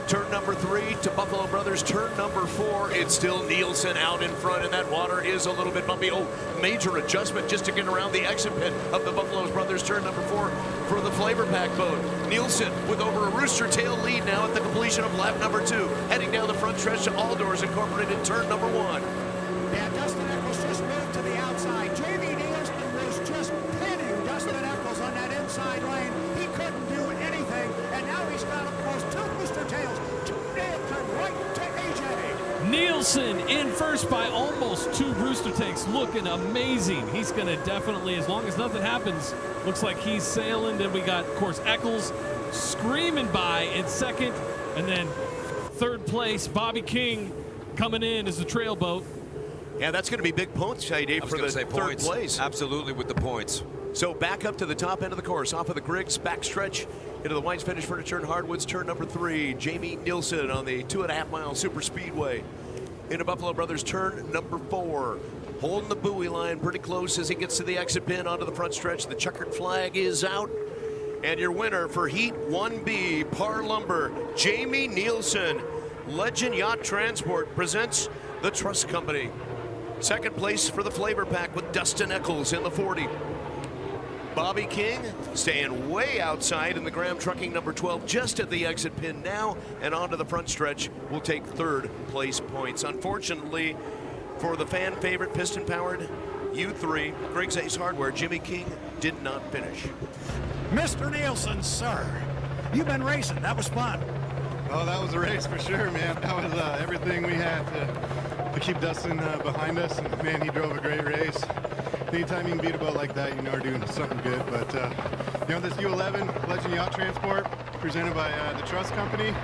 Turn number 3 to Buffalo Brothers. Turn number 4. It's still Nielsen out in front, and that water is a little bit bumpy. Oh, major adjustment just to get around the exit pit of the Buffalo Brothers. Turn number 4 for the flavor pack boat. Nielsen with over a Rooster Tail lead now at the completion of lap number 2. Heading down the front stretch to All Doors Incorporated. Turn number 1. Yeah, Dustin Eccles just moved to the outside. Jamie Nielsen was just pinning Dustin Eccles on that inside lane. He couldn't do anything, and now he's got almost 2 Rooster Tails, 2 Nielsen right to AJ. Nielsen in first by almost 2 Rooster Tails, looking amazing. He's going to definitely, as long as nothing happens, looks like he's sailing. Then we got, of course, Eccles screaming by in second, and then third place, Bobby King coming in as the trail boat. Yeah, that's going to be big points, Dave, for the third place. Absolutely, with the points. So back up to the top end of the course, off of the Griggs backstretch into the White's Finish Furniture and Hardwoods, turn number 3. Jamie Nielsen on the 2.5-mile super speedway. Into Buffalo Brothers, turn number 4. Holding the buoy line pretty close as he gets to the exit pin onto the front stretch. The checkered flag is out. And your winner for Heat 1B, Par Lumber, Jamie Nielsen. Legend Yacht Transport presents the Trust Company. Second place for the flavor pack with Dustin Eccles in the 40. Bobby King staying way outside in the Graham Trucking number 12, just at the exit pin now, and onto the front stretch will take third place points. Unfortunately, for the fan favorite piston-powered U3 Griggs Ace Hardware, Jimmy King did not finish. Mr. Nielsen, sir, you've been racing. That was fun. Oh, that was a race for sure, man. That was everything we had to keep Dustin behind us. And man, he drove a great race. Anytime you can beat a boat like that, you know we're doing something good. But you know, this U11 Legend Yacht Transport, presented by the Trust Company,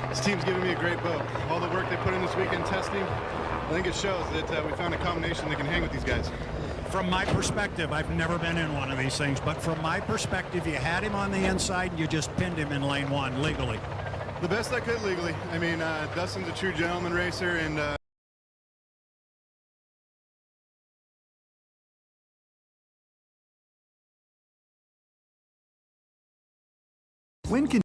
this team's giving me a great boat. All the work they put in this weekend testing, I think it shows that we found a combination that can hang with these guys. From my perspective, I've never been in one of these things, but from my perspective, you had him on the inside and you just pinned him in lane 1 legally. The best I could legally. I mean, Dustin's a true gentleman racer, and when can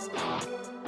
Sports.